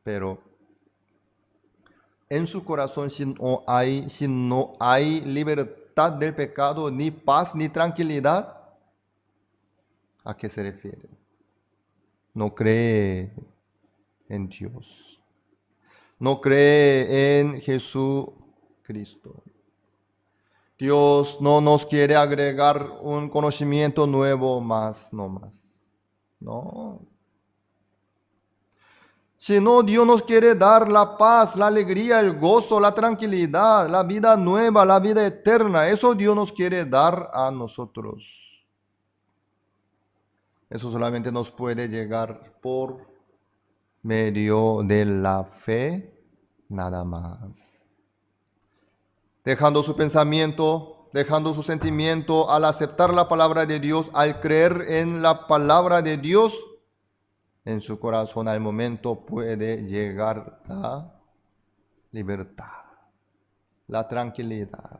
Pero en su corazón, si no hay libertad del pecado, ni paz, ni tranquilidad, ¿a qué se refiere? No cree en Dios. No cree en Jesucristo. Dios no nos quiere agregar un conocimiento nuevo más, no más. No. Sino Dios nos quiere dar la paz, la alegría, el gozo, la tranquilidad, la vida nueva, la vida eterna. Eso Dios nos quiere dar a nosotros. Eso solamente nos puede llegar por medio de la fe, nada más. Dejando su pensamiento, dejando su sentimiento, al aceptar la palabra de Dios, al creer en la palabra de Dios, en su corazón al momento puede llegar la libertad, la tranquilidad,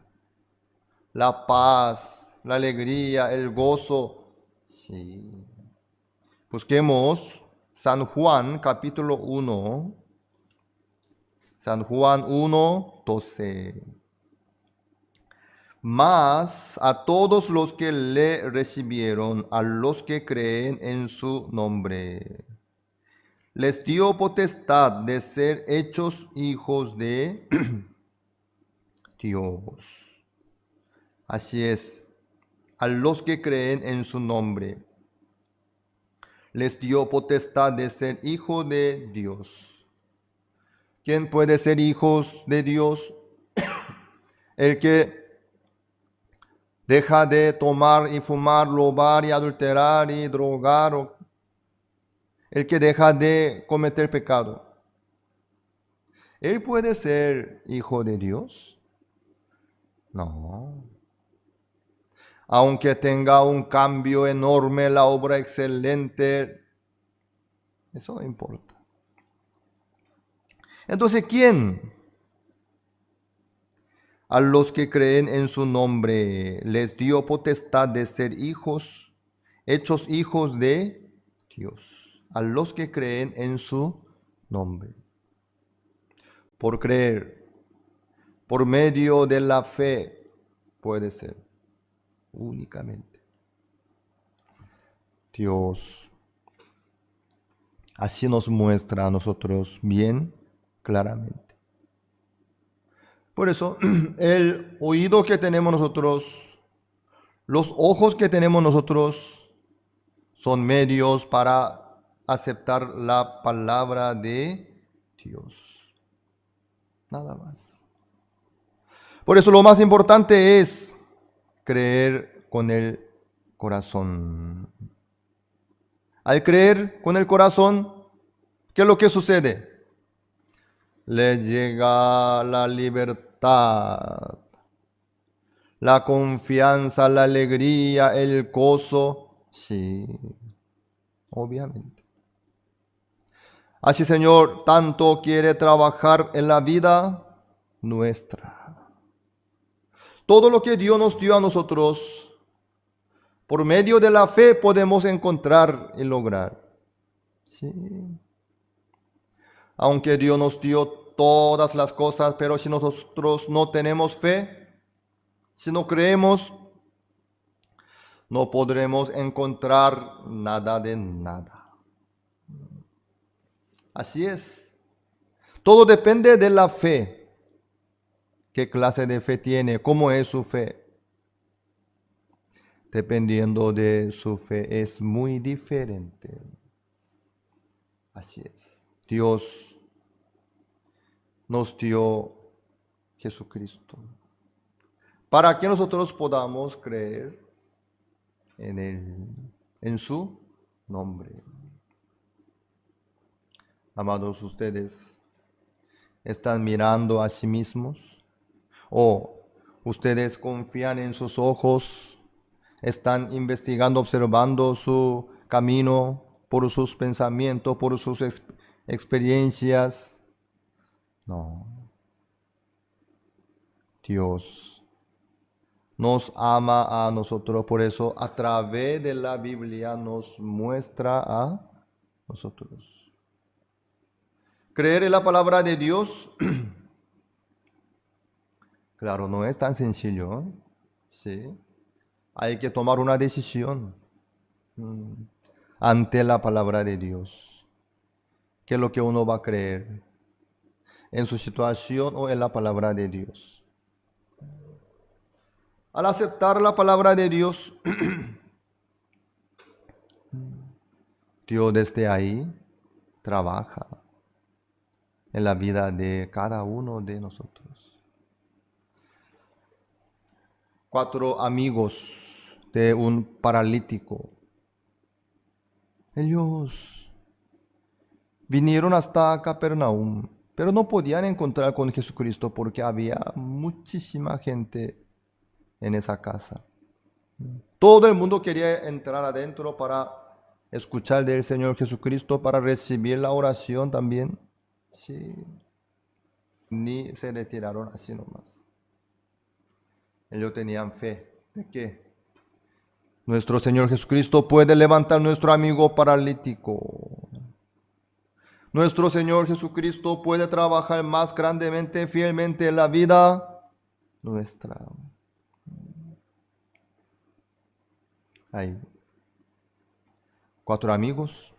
la paz, la alegría, el gozo. Sí. Busquemos San Juan capítulo 1. San Juan 1, 12. Mas a todos los que le recibieron, a los que creen en su nombre, les dio potestad de ser hechos hijos de Dios. Así es, a los que creen en su nombre, les dio potestad de ser hijos de Dios. ¿Quién puede ser hijos de Dios? El que deja de tomar y fumar, robar y adulterar y drogar, el que deja de cometer pecado. ¿Él puede ser hijo de Dios? No. Aunque tenga un cambio enorme, la obra excelente, eso no importa. Entonces, ¿quién? A los que creen en su nombre les dio potestad de ser hijos, hechos hijos de Dios. A los que creen en su nombre. Por creer, por medio de la fe, puede ser únicamente. Dios así nos muestra a nosotros bien claramente. Por eso, el oído que tenemos nosotros, los ojos que tenemos nosotros, son medios para aceptar la palabra de Dios. Nada más. Por eso lo más importante es creer con el corazón. Al creer con el corazón, ¿qué es lo que sucede? Le llega la libertad, la confianza, la alegría, el gozo. Sí, obviamente. Así, Señor, tanto quiere trabajar en la vida nuestra. Todo lo que Dios nos dio a nosotros, por medio de la fe podemos encontrar y lograr. Sí. Aunque Dios nos dio todas las cosas, pero si nosotros no tenemos fe, si no creemos, no podremos encontrar nada de nada. Así es. Todo depende de la fe. ¿Qué clase de fe tiene? ¿Cómo es su fe? Dependiendo de su fe es muy diferente. Así es. Dios nos dio Jesucristo para que nosotros podamos creer en Él, en su nombre. Amados, ustedes están mirando a sí mismos o ustedes confían en sus ojos, están investigando, observando su camino por sus pensamientos, por sus experiencias. No. Dios nos ama a nosotros, por eso a través de la Biblia nos muestra a nosotros. Creer en la palabra de Dios, claro, no es tan sencillo, ¿eh? Sí. Hay que tomar una decisión ante la palabra de Dios. ¿Qué es lo que uno va a creer? ¿En su situación o en la palabra de Dios? Al aceptar la palabra de Dios, Dios desde ahí trabaja en la vida de cada uno de nosotros. 4 amigos de un paralítico. Ellos vinieron hasta Capernaum, pero no podían encontrar con Jesucristo porque había muchísima gente en esa casa. Todo el mundo quería entrar adentro para escuchar del Señor Jesucristo, para recibir la oración también. Sí. Ni se retiraron así nomás. Ellos tenían fe de que nuestro Señor Jesucristo puede levantar a nuestro amigo paralítico. Nuestro Señor Jesucristo puede trabajar más grandemente, fielmente en la vida nuestra. Ahí. 4 amigos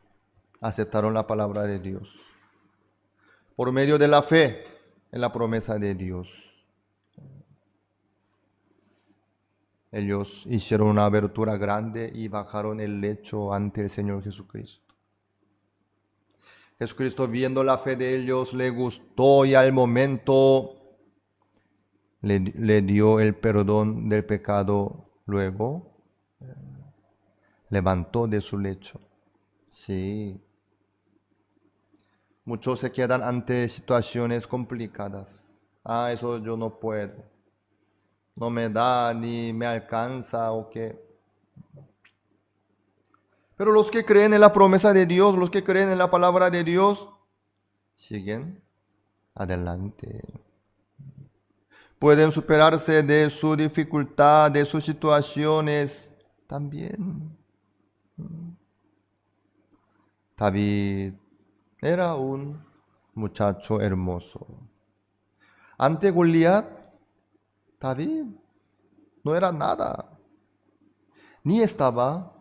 aceptaron la palabra de Dios por medio de la fe en la promesa de Dios. Ellos hicieron una abertura grande y bajaron el lecho ante el Señor Jesucristo. Jesucristo, viendo la fe de ellos, le gustó y al momento le dio el perdón del pecado. Luego levantó de su lecho. Sí. Muchos se quedan ante situaciones complicadas. Eso yo no puedo. No me da ni me alcanza o qué. Pero los que creen en la promesa de Dios, los que creen en la palabra de Dios, siguen adelante. Pueden superarse de su dificultad, de sus situaciones también. David era un muchacho hermoso. Ante Goliat, David no era nada, ni estaba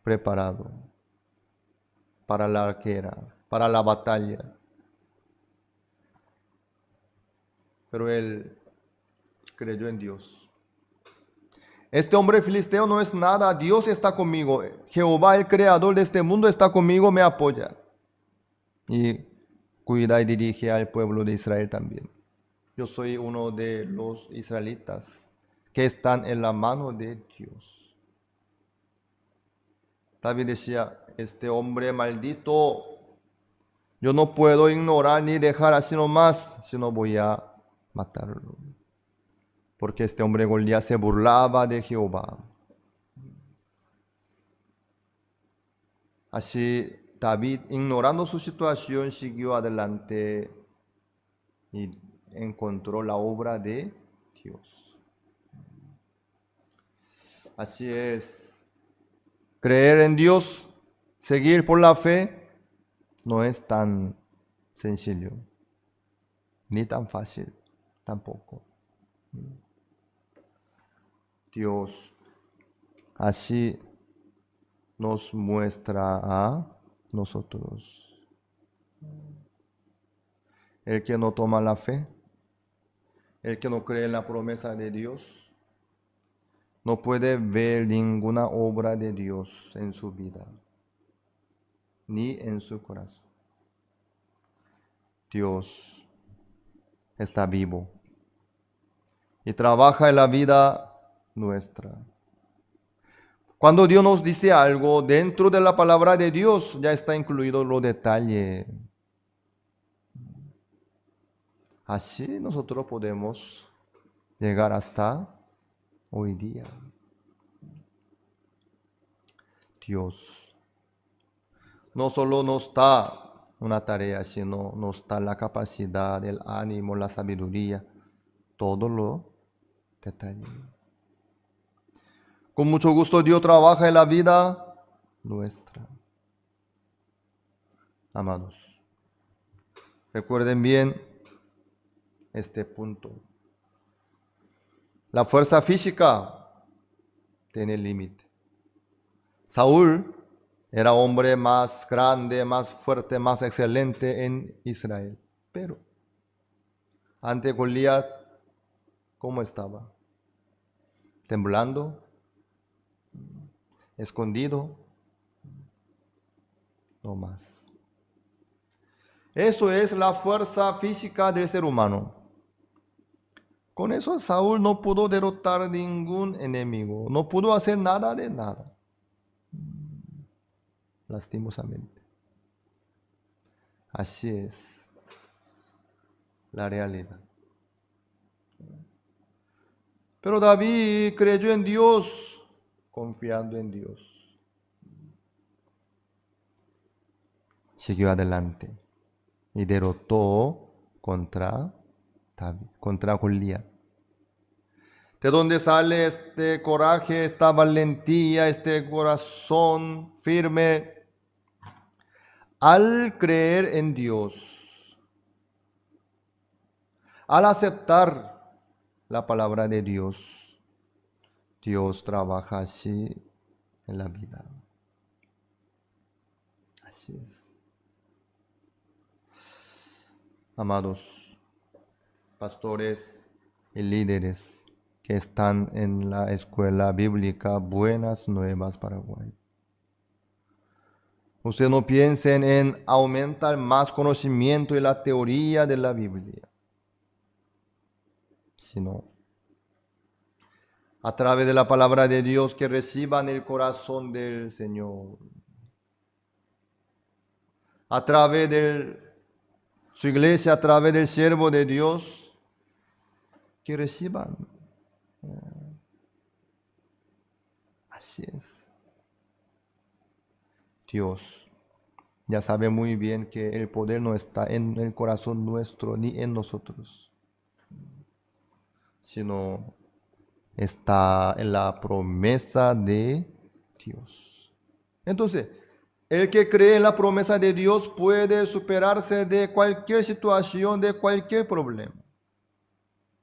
preparado para la guerra, para la batalla. Pero él creyó en Dios. Este hombre filisteo no es nada, Dios está conmigo. Jehová, el creador de este mundo, está conmigo, me apoya. Y cuida y dirige al pueblo de Israel también. Yo soy uno de los israelitas que están en la mano de Dios. David decía, este hombre maldito, yo no puedo ignorar ni dejar así nomás, sino voy a matarlo. Porque este hombre Goliat se burlaba de Jehová. Así David, ignorando su situación, siguió adelante y encontró la obra de Dios. Así es. Creer en Dios, seguir por la fe, no es tan sencillo, ni tan fácil tampoco. Dios así nos muestra a nosotros. El que no toma la fe, el que no cree en la promesa de Dios, no puede ver ninguna obra de Dios en su vida, ni en su corazón. Dios está vivo y trabaja en la vida nuestra. Cuando Dios nos dice algo, dentro de la palabra de Dios ya está incluido los detalles. Así nosotros podemos llegar hasta hoy día. Dios no solo nos da una tarea, sino nos da la capacidad, el ánimo, la sabiduría. Todo lo detalle. Con mucho gusto Dios trabaja en la vida nuestra. Amados, recuerden bien este punto. La fuerza física tiene límite. Saúl era hombre más grande, más fuerte, más excelente en Israel. Pero ante Goliat, ¿cómo estaba? Temblando, escondido, no más. Eso es la fuerza física del ser humano. Con eso Saúl no pudo derrotar ningún enemigo, no pudo hacer nada de nada. Lastimosamente. Así es la realidad. Pero David creyó en Dios, confiando en Dios. Siguió adelante y derrotó contra David, contra Goliat. ¿De dónde sale este coraje, esta valentía, este corazón firme? Al creer en Dios, al aceptar la palabra de Dios, Dios trabaja así en la vida. Así es. Amados pastores y líderes que están en la escuela bíblica Buenas Nuevas Paraguay. Ustedes no piensen en aumentar más conocimiento y la teoría de la Biblia, sino a través de la palabra de Dios que reciban el corazón del Señor. A través de su iglesia, a través del siervo de Dios, que reciban. Así es. Dios ya sabe muy bien que el poder no está en el corazón nuestro ni en nosotros, sino está en la promesa de Dios. Entonces, el que cree en la promesa de Dios puede superarse de cualquier situación, de cualquier problema.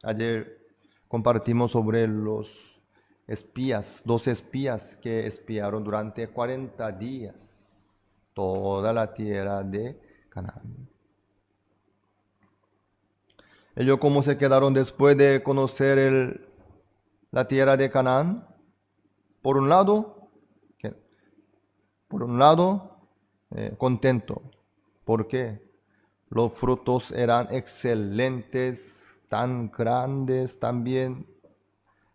Ayer compartimos sobre los espías, 12 espías que espiaron durante 40 días toda la tierra de Canaán. Ellos cómo se quedaron después de conocer la tierra de Canaán. Por un lado, contento. ¿Por qué? Los frutos eran excelentes, tan grandes también.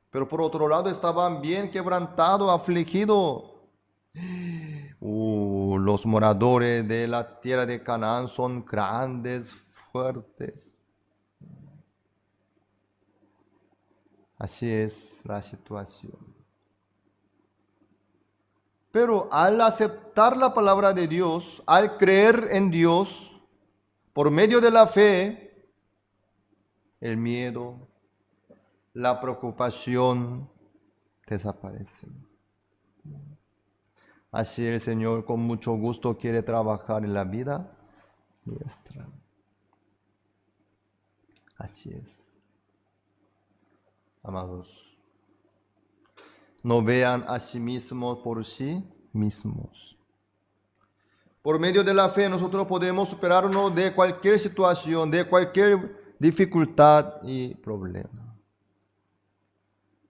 Pero por otro lado estaban bien quebrantados, afligidos. Los moradores de la tierra de Canaán son grandes, fuertes. Así es la situación. Pero al aceptar la palabra de Dios, al creer en Dios, por medio de la fe, el miedo, la preocupación desaparecen. Así el Señor con mucho gusto quiere trabajar en la vida nuestra. Así es. Amados, no vean a sí mismos por sí mismos. Por medio de la fe nosotros podemos superarnos de cualquier situación, de cualquier dificultad y problema.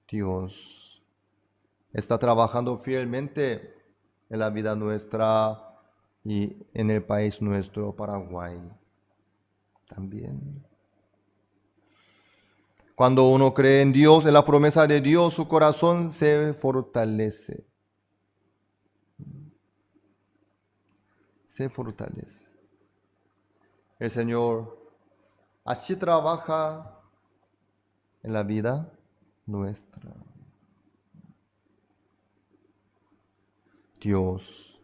Dios está trabajando fielmente en la vida nuestra y en el país nuestro, Paraguay, también. Cuando uno cree en Dios, en la promesa de Dios, su corazón se fortalece. Se fortalece. El Señor así trabaja en la vida nuestra. Dios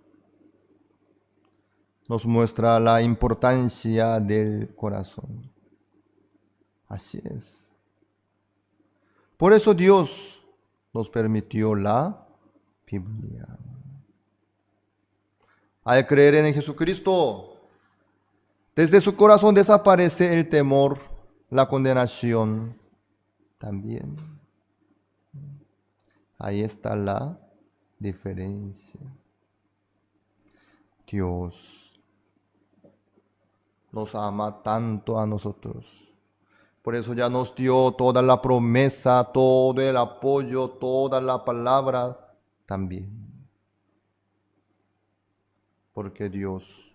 nos muestra la importancia del corazón. Así es. Por eso Dios nos permitió la Biblia. Al creer en Jesucristo, desde su corazón desaparece el temor, la condenación también. Ahí está la diferencia. Dios nos ama tanto a nosotros. Por eso ya nos dio toda la promesa, todo el apoyo, toda la palabra también. Porque Dios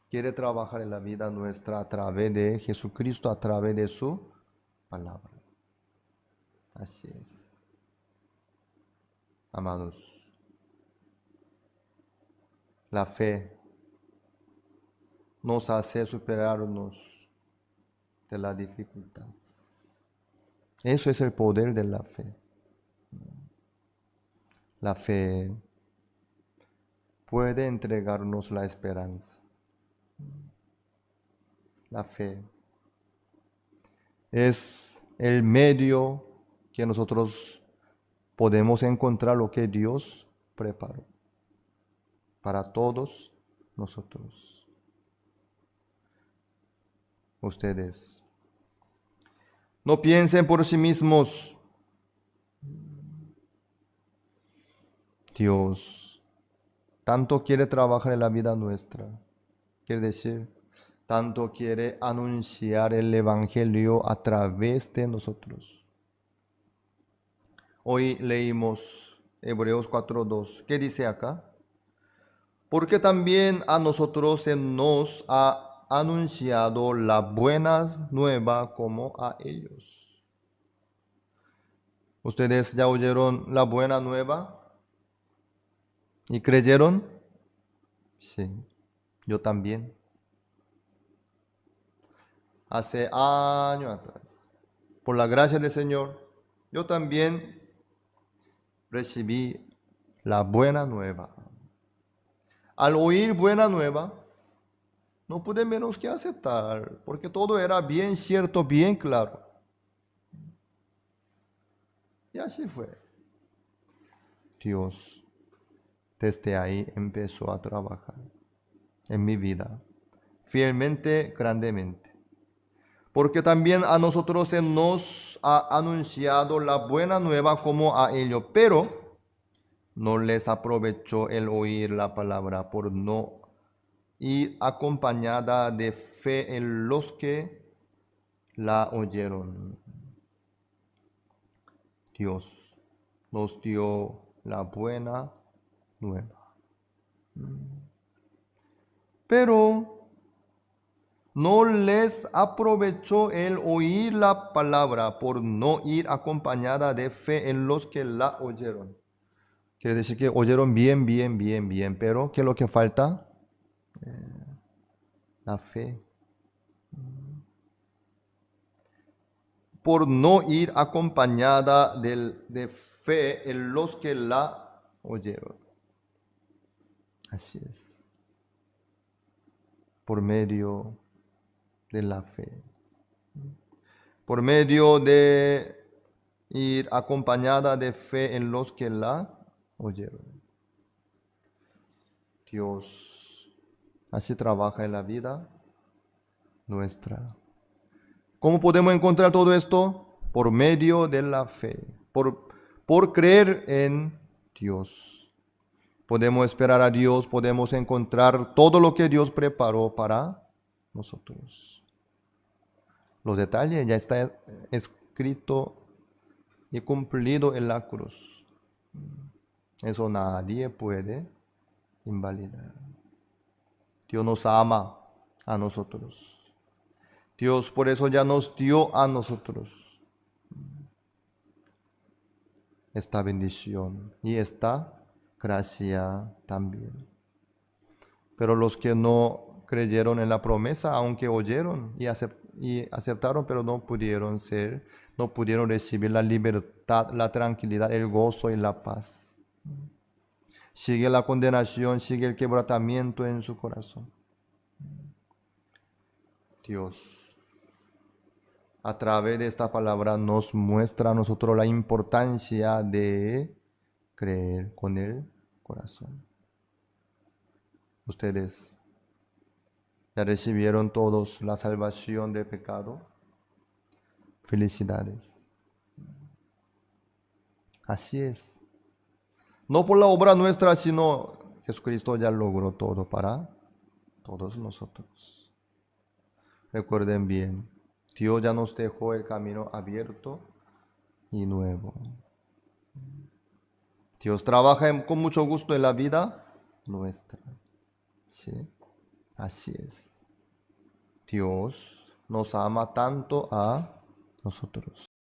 quiere trabajar en la vida nuestra a través de Jesucristo, a través de su palabra. Así es. Amados, la fe nos hace superarnos de la dificultad. Eso es el poder de la fe. La fe puede entregarnos la esperanza. La fe es el medio que nosotros podemos encontrar lo que Dios preparó para todos nosotros. Ustedes no piensen por sí mismos. Dios tanto quiere trabajar en la vida nuestra. Quiere decir, tanto quiere anunciar el Evangelio a través de nosotros. Hoy leímos Hebreos 4:2. ¿Qué dice acá? Porque también a nosotros se nos ha anunciado la buena nueva como a ellos. ¿Ustedes ya oyeron la buena nueva? ¿Y creyeron? Sí, yo también. Hace años atrás, por la gracia del Señor, yo también recibí la buena nueva. Al oír buena nueva, no pude menos que aceptar, porque todo era bien cierto, bien claro. Y así fue. Dios desde ahí empezó a trabajar en mi vida, fielmente, grandemente. Porque también a nosotros se nos ha anunciado la buena nueva como a ellos, pero no les aprovechó el oír la palabra por no ir acompañada de fe en los que la oyeron. Dios nos dio la buena nueva. Pero no les aprovechó el oír la palabra por no ir acompañada de fe en los que la oyeron. Quiere decir que oyeron bien, pero ¿qué es lo que falta? La fe. Por no ir acompañada de fe en los que la oyeron. Así es. Por medio de la fe. Por medio de ir acompañada de fe en los que la oyeron. Dios así trabaja en la vida nuestra. ¿Cómo podemos encontrar todo esto? Por medio de la fe. Por creer en Dios. Podemos esperar a Dios, podemos encontrar todo lo que Dios preparó para nosotros. Los detalles ya está escrito y cumplido en la cruz. Eso nadie puede invalidar. Dios nos ama a nosotros. Dios por eso ya nos dio a nosotros esta bendición y esta gracia también. Pero los que no creyeron en la promesa, aunque oyeron y aceptaron, pero no pudieron recibir la libertad, la tranquilidad, el gozo y la paz. Sigue la condenación, sigue el quebrantamiento en su corazón. Dios a través de esta palabra nos muestra a nosotros la importancia de creer con el corazón. Ustedes ya recibieron todos la salvación del pecado. Felicidades. Así es. No por la obra nuestra, sino Jesucristo ya logró todo para todos nosotros. Recuerden bien, Dios ya nos dejó el camino abierto y nuevo. Dios trabaja con mucho gusto en la vida nuestra. ¿Sí? Así es. Dios nos ama tanto a nosotros.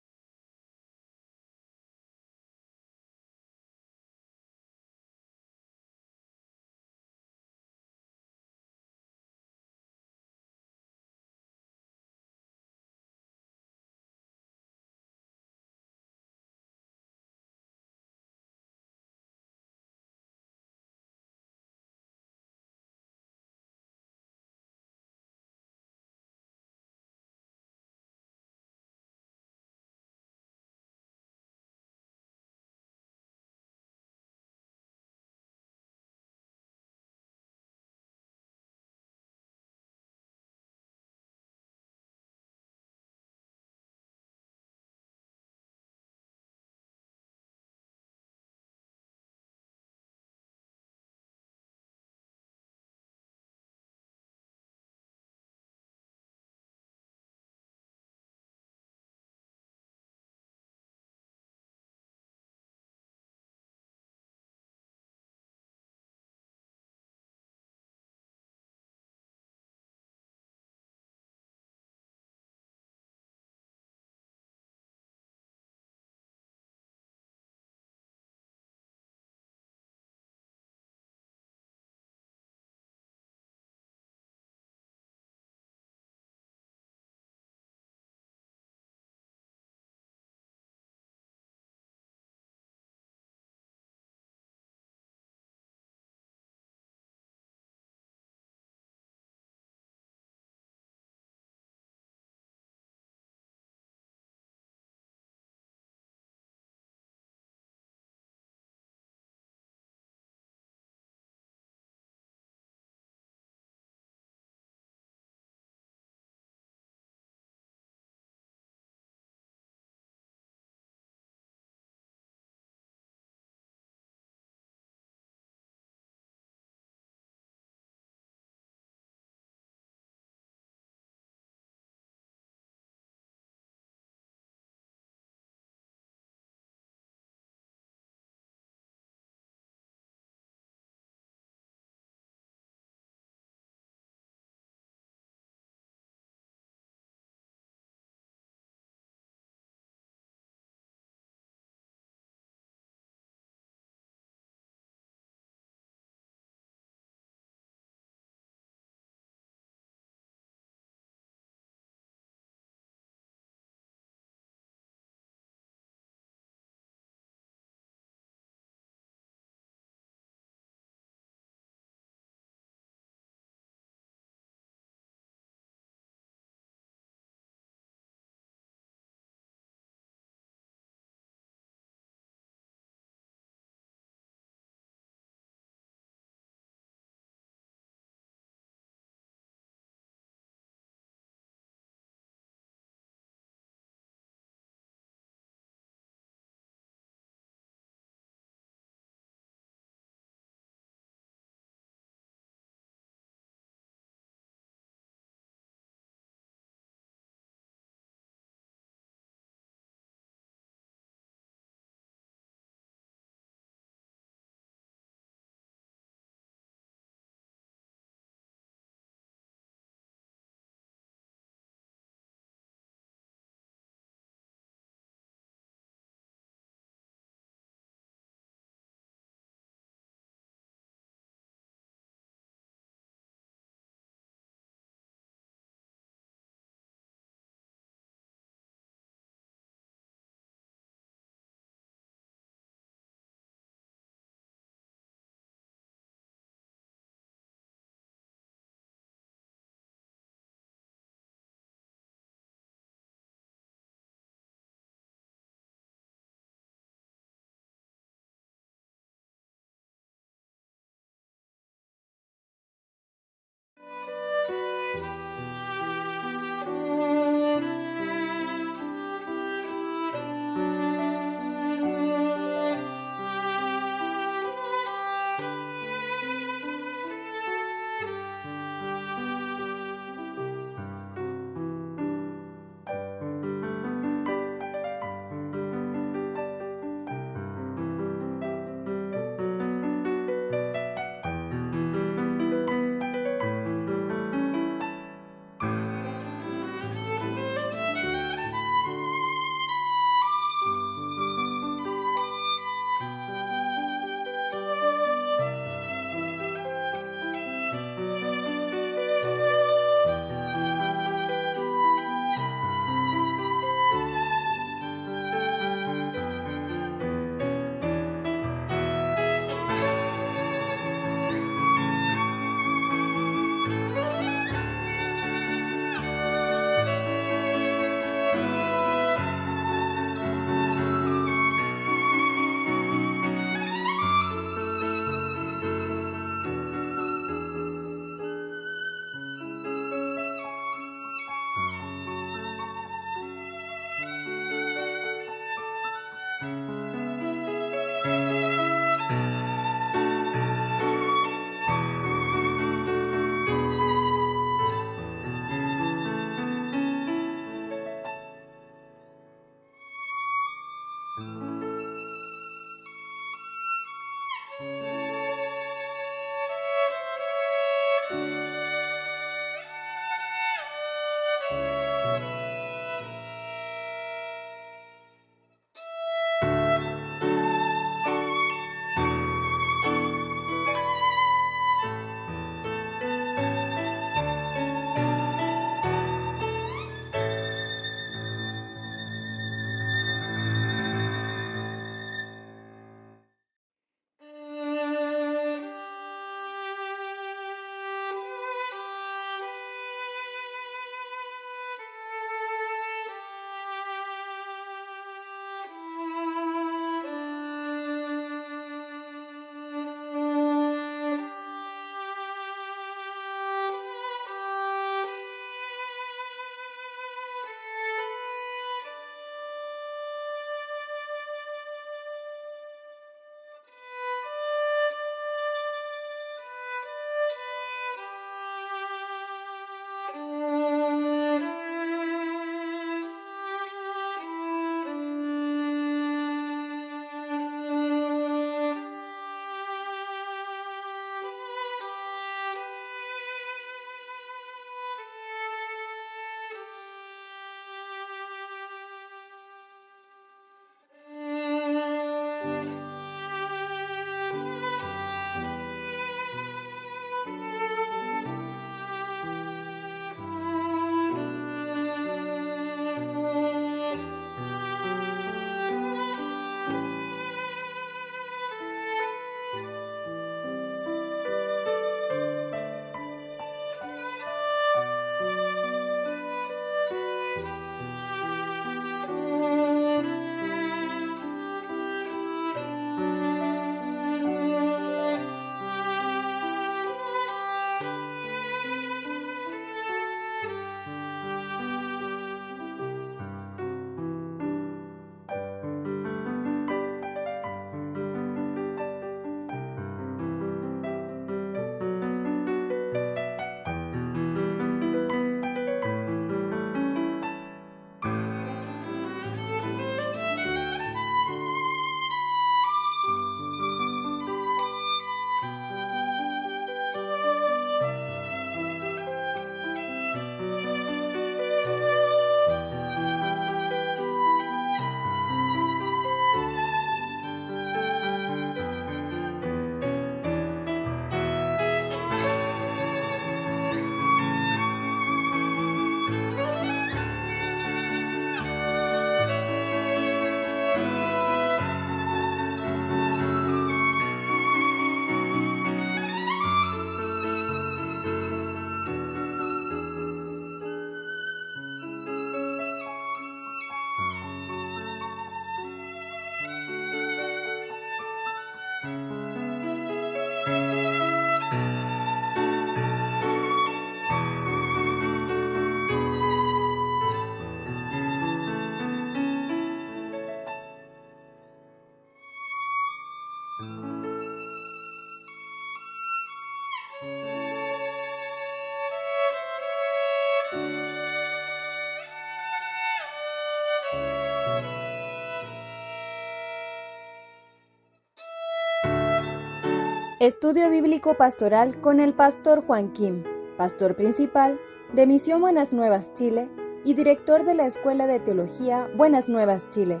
Estudio Bíblico Pastoral con el Pastor Juan Kim, Pastor Principal de Misión Buenas Nuevas Chile y Director de la Escuela de Teología Buenas Nuevas Chile.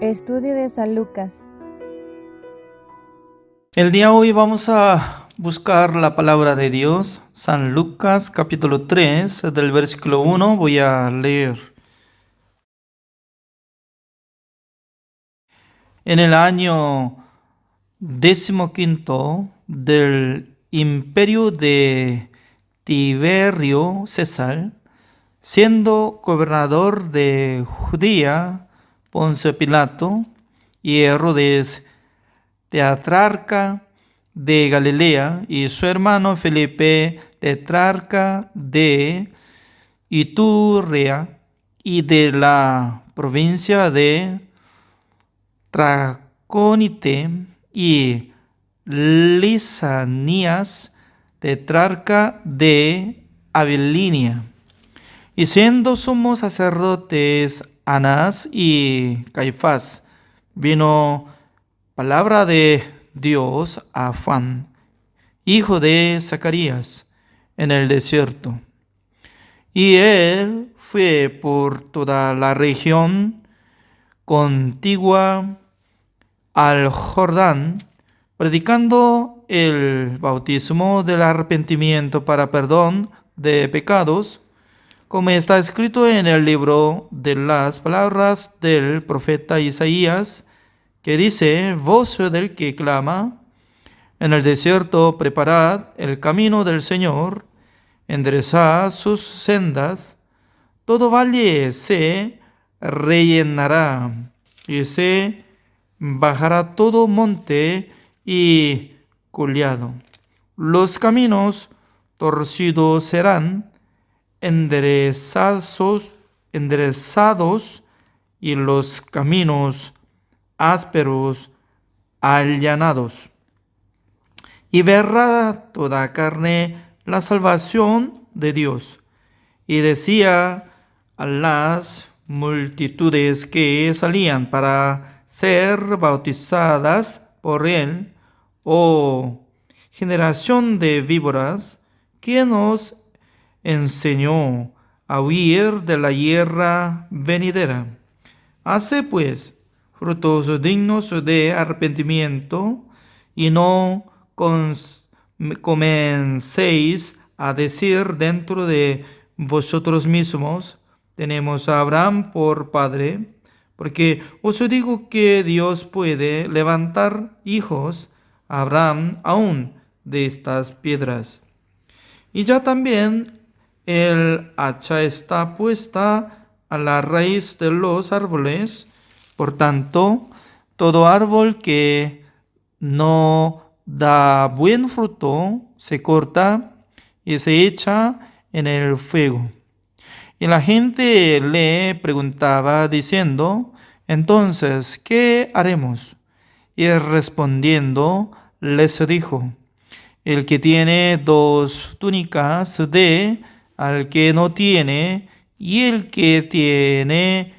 Estudio de San Lucas. El día de hoy vamos a buscar la palabra de Dios, San Lucas capítulo 3, del versículo 1, voy a leer. En el año 15 del imperio de Tiberio César, siendo gobernador de Judía, Poncio Pilato y Herodes, tetrarca de Galilea, y su hermano Felipe, tetrarca de Iturea y de la provincia de Traconite, y Lisanías, tetrarca de Abilinia. Y siendo sumos sacerdotes Anás y Caifás, vino palabra de Dios a Juan, hijo de Zacarías, en el desierto. Y él fue por toda la región contigua al Jordán, predicando el bautismo del arrepentimiento para perdón de pecados, como está escrito en el libro de las palabras del profeta Isaías, que dice: voz del que clama, en el desierto preparad el camino del Señor, enderezad sus sendas, todo valle se rellenará, y se bajará todo monte y collado. Los caminos torcidos serán enderezados, y los caminos ásperos allanados. Y verá toda carne la salvación de Dios. Y decía a las multitudes que salían para ser bautizadas por él: oh generación de víboras, ¿quién os enseñó a huir de la guerra venidera? Haced pues frutos dignos de arrepentimiento, y no comencéis a decir dentro de vosotros mismos: tenemos a Abraham por padre, porque os digo que Dios puede levantar hijos a Abraham aún de estas piedras. Y ya también el hacha está puesta a la raíz de los árboles. Por tanto, todo árbol que no da buen fruto se corta y se echa en el fuego. Y la gente le preguntaba diciendo: entonces, ¿qué haremos? Y él respondiendo les dijo: el que tiene 2 túnicas dé al que no tiene, y el que tiene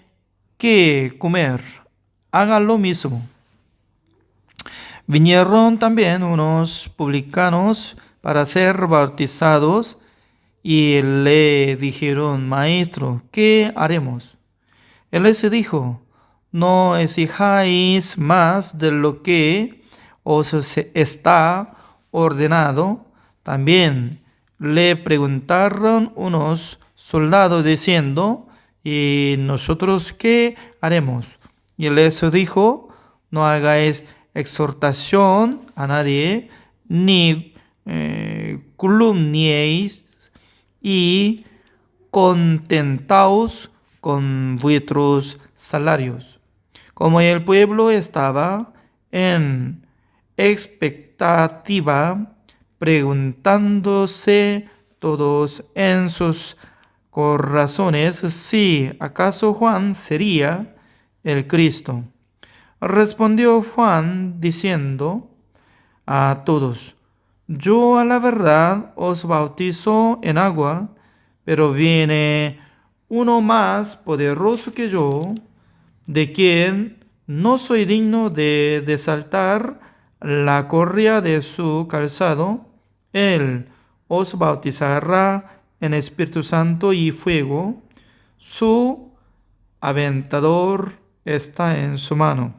que comer haga lo mismo. Vinieron también unos publicanos para ser bautizados, y le dijeron: maestro, ¿qué haremos? Él les dijo: no exijáis más de lo que os está ordenado. También le preguntaron unos soldados diciendo: ¿y nosotros qué haremos? Y él les dijo: no hagáis exhortación a nadie, ni calumniéis, y contentaos con vuestros salarios. Como el pueblo estaba en expectativa, preguntándose todos en sus corazones si acaso Juan sería el Cristo, respondió Juan diciendo a todos: yo a la verdad os bautizo en agua, pero viene uno más poderoso que yo, de quien no soy digno de desatar la correa de su calzado. Él os bautizará en Espíritu Santo y fuego. Su aventador está en su mano,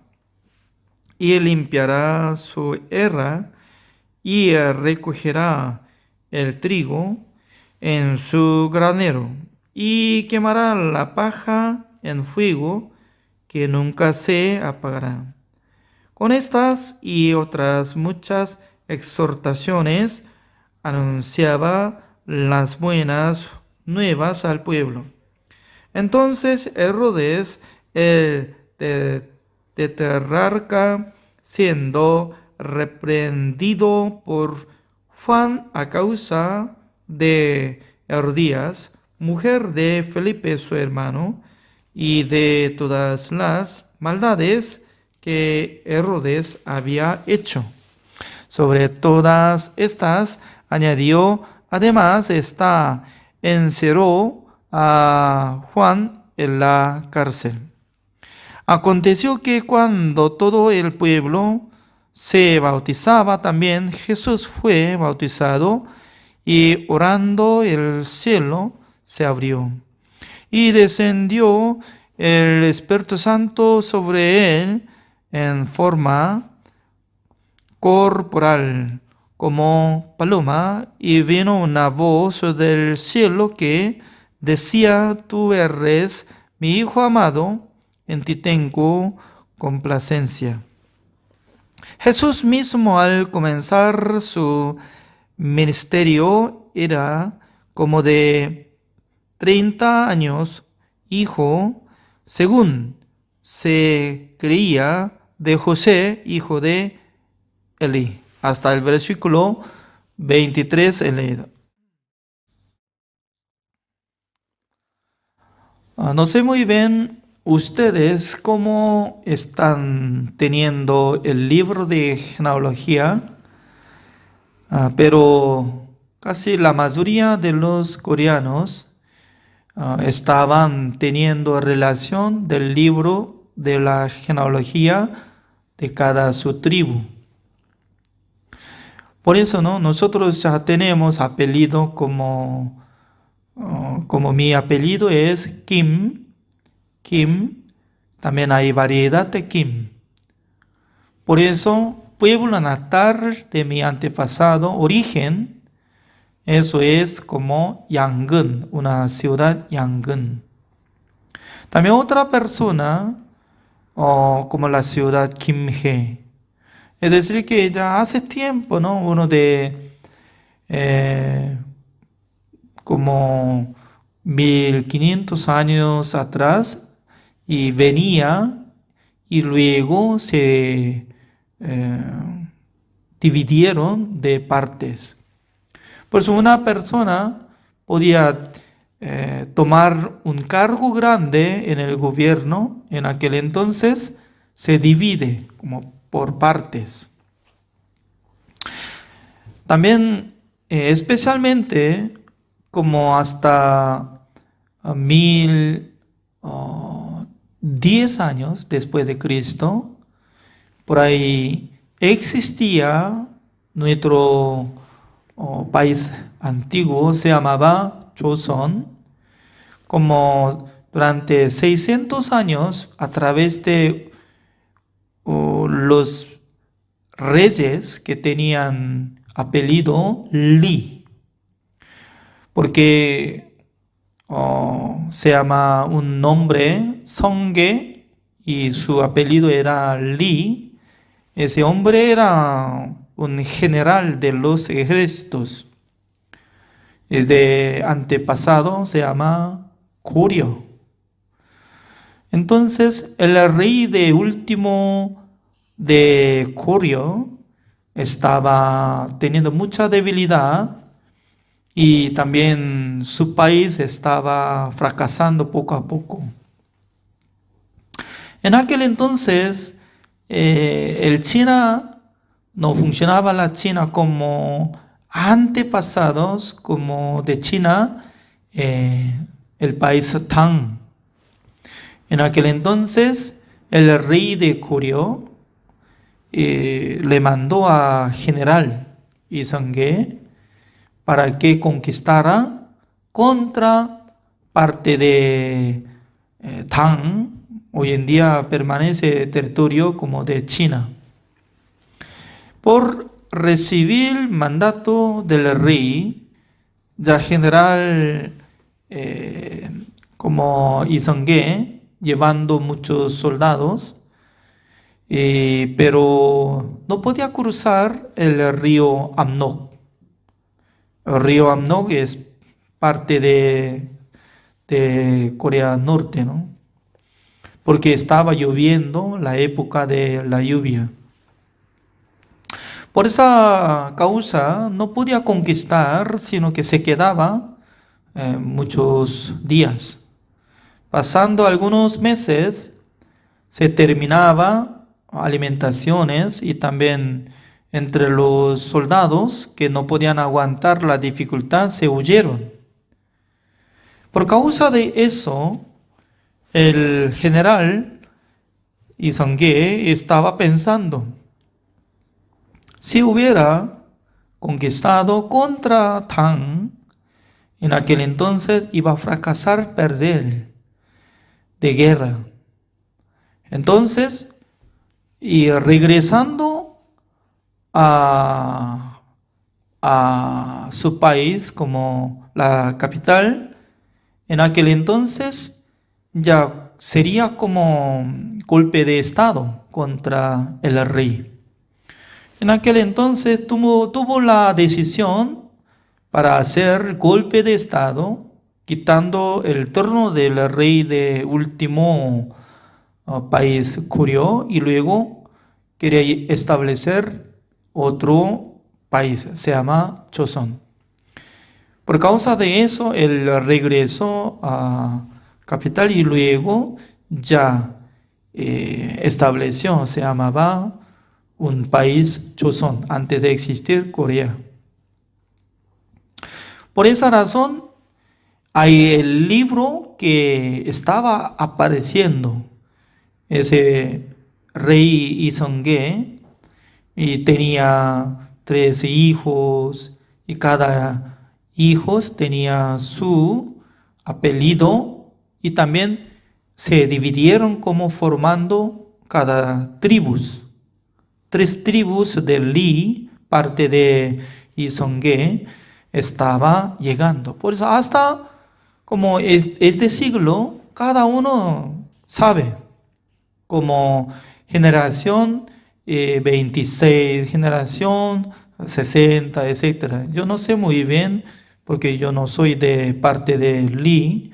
y limpiará su era y recogerá el trigo en su granero, y quemará la paja en fuego que nunca se apagará. Con estas y otras muchas exhortaciones anunciaba las buenas nuevas al pueblo. Entonces Herodes, el tetrarca, siendo reprendido por Juan a causa de Herodías, mujer de Felipe su hermano, y de todas las maldades que Herodes había hecho. Sobre todas estas añadió además encerró a Juan en la cárcel. Aconteció que cuando todo el pueblo se bautizaba, también Jesús fue bautizado, y orando el cielo se abrió, y descendió el Espíritu Santo sobre él en forma corporal, como paloma, y vino una voz del cielo que decía: Tú eres mi Hijo amado, en ti tengo complacencia. Jesús mismo, al comenzar su ministerio, era como de 30 años, hijo, según se creía, de José, hijo de Elí. Hasta el versículo 23 he leído. No sé muy bien ustedes cómo están teniendo el libro de genealogía, pero casi la mayoría de los coreanos estaban teniendo relación del libro de la genealogía de cada su tribu. Por eso, ¿no? Nosotros ya tenemos apellido como mi apellido es Kim, también hay variedad de Kim. Por eso, pueblo natal de mi antepasado, origen, eso es como Yangon, una ciudad Yangon. También otra persona, como la ciudad Kimhae. Es decir, que ya hace tiempo, ¿no? Uno de como 1500 años atrás, y venía y luego se dividieron de partes. Por eso una persona podía tomar un cargo grande en el gobierno. En aquel entonces se divide como por partes. También especialmente como hasta 1010 años después de Cristo, por ahí existía nuestro país antiguo, se llamaba Joseon, como durante 600 años a través de los reyes que tenían apellido Lee, porque se llama un nombre Songye y su apellido era Lee. Ese hombre era un general de los ejércitos. De antepasado se llama Goryeo. Entonces el rey de último de Goryeo estaba teniendo mucha debilidad, y también su país estaba fracasando poco a poco. En aquel entonces el China no funcionaba, la China como antepasados, como de China, el país Tang. En aquel entonces el rey de Goryeo le mandó a general Isongye para que conquistara contra parte de Tang. Hoy en día permanece territorio como de China. Por recibir mandato del rey, ya general como Isongye, llevando muchos soldados, pero no podía cruzar el río Amnok. El río Amnok es parte de Corea Norte, ¿no? Porque estaba lloviendo, la época de la lluvia. Por esa causa no podía conquistar, sino que se quedaba muchos días. Pasando algunos meses, se terminaba alimentaciones, y también entre los soldados que no podían aguantar la dificultad se huyeron. Por causa de eso, el general Isangye estaba pensando, si hubiera conquistado contra Tang, en aquel entonces iba a fracasar, perder de guerra. Entonces, y regresando a su país como la capital, en aquel entonces ya sería como golpe de estado contra el rey. En aquel entonces tuvo la decisión para hacer golpe de estado, quitando el trono del rey de último país Goryeo, y luego quería establecer otro país, se llama Joseon. Por causa de eso, él regresó a capital y luego ya estableció, se llamaba un país Joseon, antes de existir Corea. Por esa razón, hay el libro que estaba apareciendo, ese rey Isongye, y tenía 13 hijos, y cada hijo tenía su apellido, y también se dividieron como formando cada tribus. 3 tribus de Lee, parte de Isongye, estaba llegando. Por eso hasta como este siglo, cada uno sabe, como generación 26, generación 60, etc. Yo no sé muy bien, porque yo no soy de parte de Lee,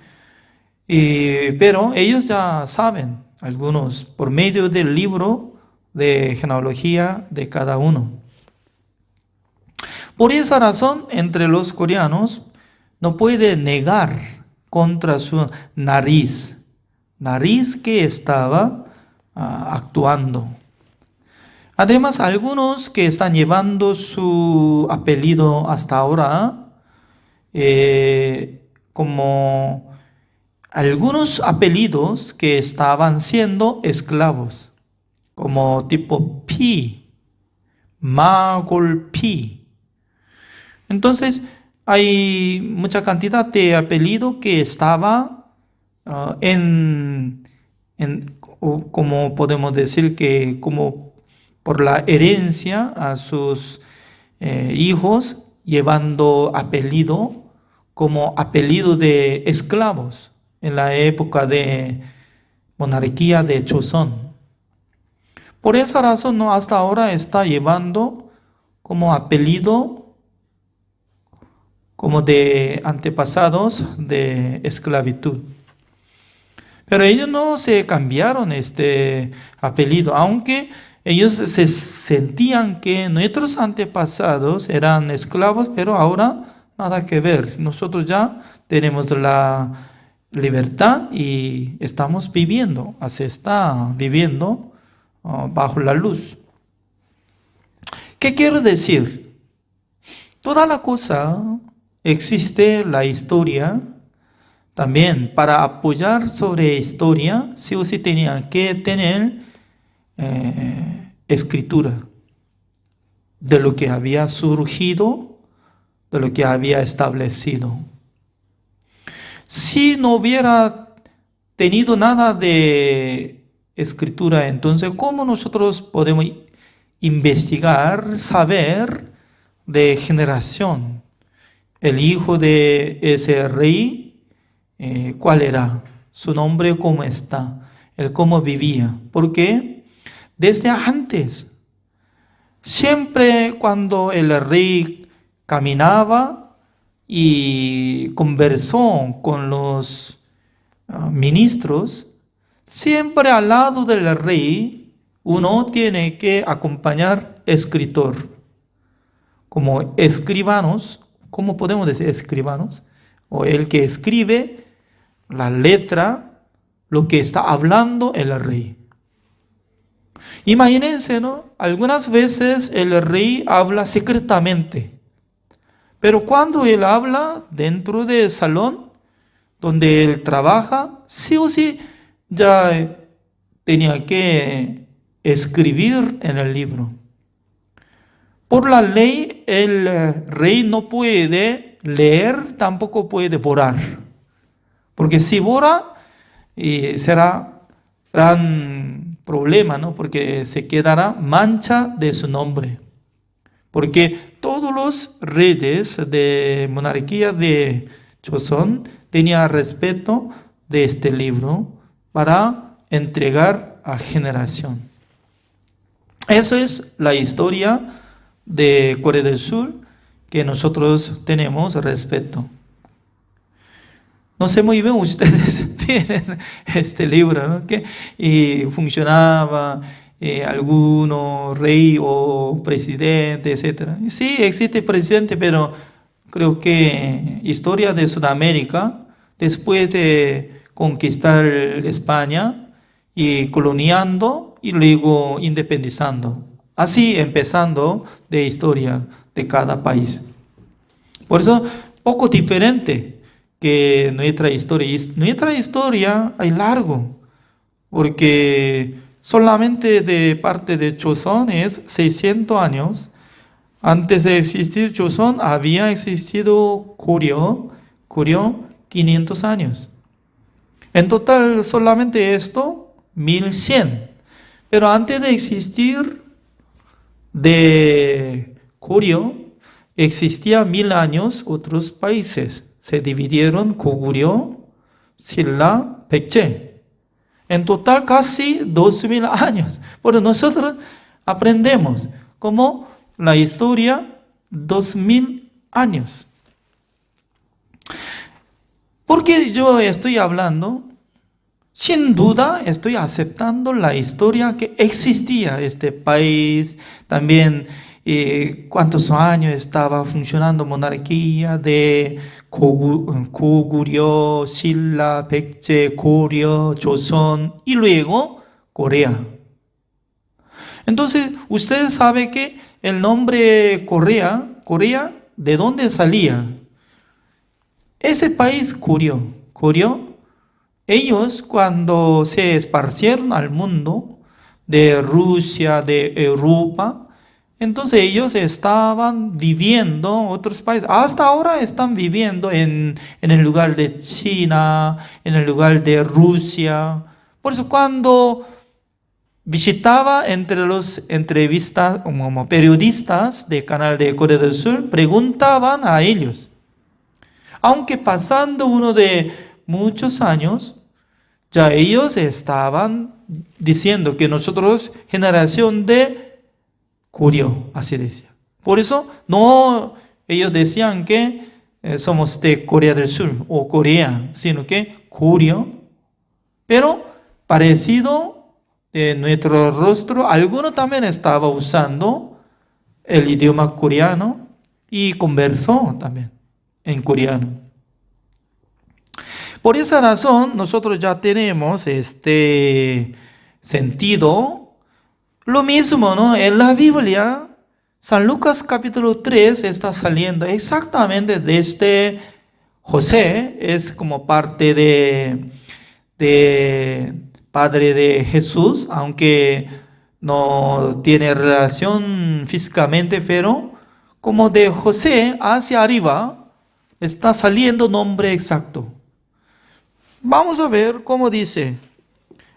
pero ellos ya saben, algunos, por medio del libro de genealogía de cada uno. Por esa razón, entre los coreanos no puede negar contra su nariz que estaba actuando. Además, algunos que están llevando su apellido hasta ahora, como algunos apellidos que estaban siendo esclavos, como tipo Pi, Magol Pi. Entonces, hay mucha cantidad de apellido que estaba como podemos decir que como por la herencia a sus hijos, llevando apellido como apellido de esclavos en la época de monarquía de Joseon. Por esa razón, no, hasta ahora está llevando como apellido como de antepasados de esclavitud. Pero ellos no se cambiaron este apellido, aunque ellos se sentían que nuestros antepasados eran esclavos, pero ahora nada que ver. Nosotros ya tenemos la libertad y estamos viviendo, se está viviendo bajo la luz. ¿Qué quiero decir? Toda la cosa existe la historia. También para apoyar sobre historia, sí o sí tenía que tener escritura de lo que había surgido, de lo que había establecido. Si no hubiera tenido nada de escritura, entonces, ¿cómo nosotros podemos investigar, saber de generación? El hijo de ese rey, ¿cuál era? Su nombre, ¿cómo está? El cómo vivía. Porque desde antes, siempre cuando el rey caminaba y conversó con los ministros, siempre al lado del rey, uno tiene que acompañar escritor. Como escribanos, ¿cómo podemos decir escribanos? O el que escribe la letra, lo que está hablando el rey. Imagínense, ¿no? Algunas veces el rey habla secretamente, pero cuando él habla dentro del salón donde él trabaja, sí o sí ya tenía que escribir en el libro. Por la ley, el rey no puede leer, tampoco puede borrar. Porque si borra, será gran problema, ¿no? Porque se quedará mancha de su nombre. Porque todos los reyes de monarquía de Joseon tenían respeto de este libro para entregar a generación. Esa es la historia de Corea del Sur que nosotros tenemos respeto. No sé muy bien, ustedes tienen este libro, ¿no? Que funcionaba alguno rey o presidente, etc. Sí, existe presidente, pero creo que historia de Sudamérica, después de conquistar España y coloniando y luego independizando. Así empezando de historia de cada país. Por eso, poco diferente que nuestra historia. Y nuestra historia es largo, porque solamente de parte de Joseon es 600 años. Antes de existir Joseon había existido Goryeo 500 años. En total solamente esto 1100. Pero antes de existir de Goryeo existía 1000 años otros países. Se dividieron Goguryeo, Silla, Baekje. En total casi 2000 años. Pero nosotros aprendemos como la historia 2000 años. Porque yo estoy hablando, sin duda estoy aceptando la historia que existía este país, también cuántos años estaba funcionando monarquía de Goguryeo, Silla, Baekje, Goryeo, Joseon y luego Corea. Entonces, ustedes saben que el nombre Corea, ¿de dónde salía? Ese país Goryeo, ellos cuando se esparcieron al mundo de Rusia, de Europa, entonces ellos estaban viviendo otros países. Hasta ahora están viviendo en el lugar de China, en el lugar de Rusia. Por eso cuando visitaba entre los entrevistas como periodistas del canal de Corea del Sur, preguntaban a ellos. Aunque pasando uno de muchos años, ya ellos estaban diciendo que nosotros, generación de Goryeo, así decía. Por eso, no ellos decían que somos de Corea del Sur o Corea, sino que Goryeo. Pero parecido de nuestro rostro, alguno también estaba usando el idioma coreano y conversó también en coreano. Por esa razón, nosotros ya tenemos este sentido. Lo mismo, ¿no? En la Biblia, San Lucas capítulo 3 está saliendo exactamente desde José, es como parte de padre de Jesús, aunque no tiene relación físicamente, pero como de José hacia arriba está saliendo nombre exacto. Vamos a ver cómo dice.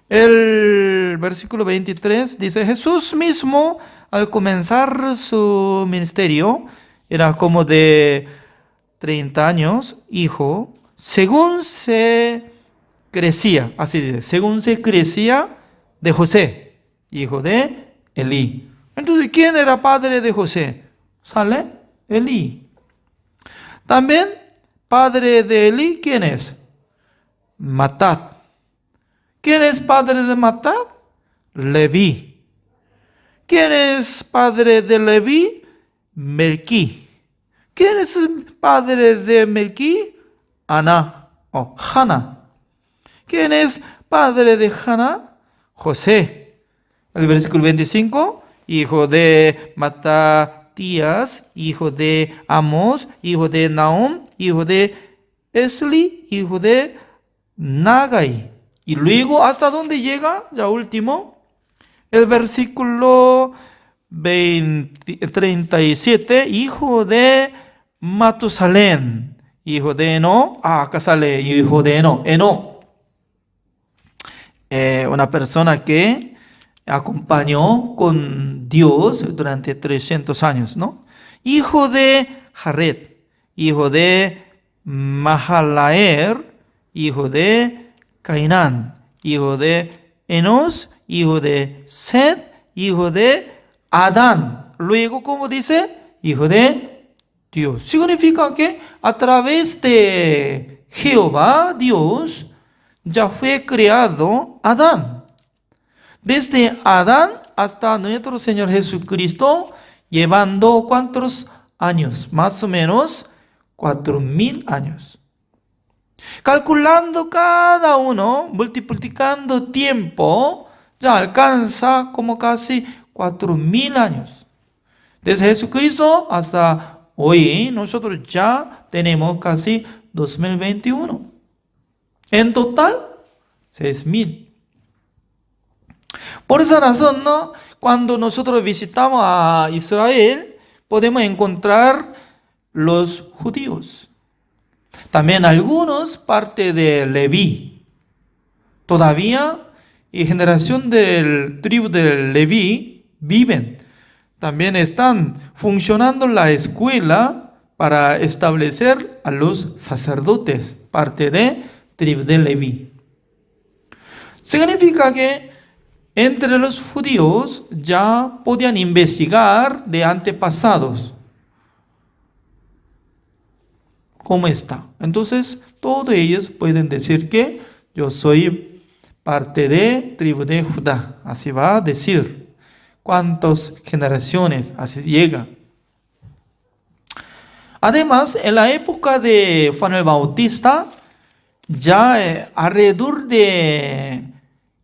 El versículo 23 dice, Jesús mismo al comenzar su ministerio, era como de 30 años, hijo, según se crecía, así dice, según se crecía de José, hijo de Elí. Entonces, ¿quién era padre de José? ¿Sale? Elí. También, padre de Elí, ¿quién es? Matat. ¿Quién es padre de Matat? Leví. ¿Quién es padre de Leví? Melquí. ¿Quién es padre de Melquí? Ana o Hana. ¿Quién es padre de Hana? José. El versículo 25, hijo de Matatías, hijo de Amos, hijo de Nahum, hijo de Esli, hijo de Nagai. Y luego, ¿hasta dónde llega? Ya último, el versículo 37, hijo de Matusalén, hijo de Eno. Acá sale hijo de Eno. Una persona que acompañó con Dios durante 300 años, ¿no? Hijo de Jared, hijo de Mahalaer, hijo de Cainán, hijo de Enos, hijo de Set, hijo de Adán. Luego, ¿cómo dice? Hijo de Dios. Significa que a través de Jehová, Dios, ya fue creado Adán. Desde Adán hasta nuestro Señor Jesucristo, llevando ¿cuántos años? Más o menos 4,000 años. Calculando cada uno, multiplicando tiempo, ya alcanza como casi 4,000 años. Desde Jesucristo hasta hoy, nosotros ya tenemos casi 2021. En total, 6,000. Por esa razón, ¿no? Cuando nosotros visitamos a Israel, podemos encontrar los judíos. También algunos, parte de Leví. Todavía, y generación del tribu de Leví viven. También están funcionando la escuela para establecer a los sacerdotes, parte de tribu de Leví. Significa que entre los judíos ya podían investigar de antepasados. ¿Cómo está? Entonces, todos ellos pueden decir que yo soy parte de tribu de Judá. Así va a decir. ¿Cuántas generaciones? Así llega. Además, en la época de Juan el Bautista, ya alrededor de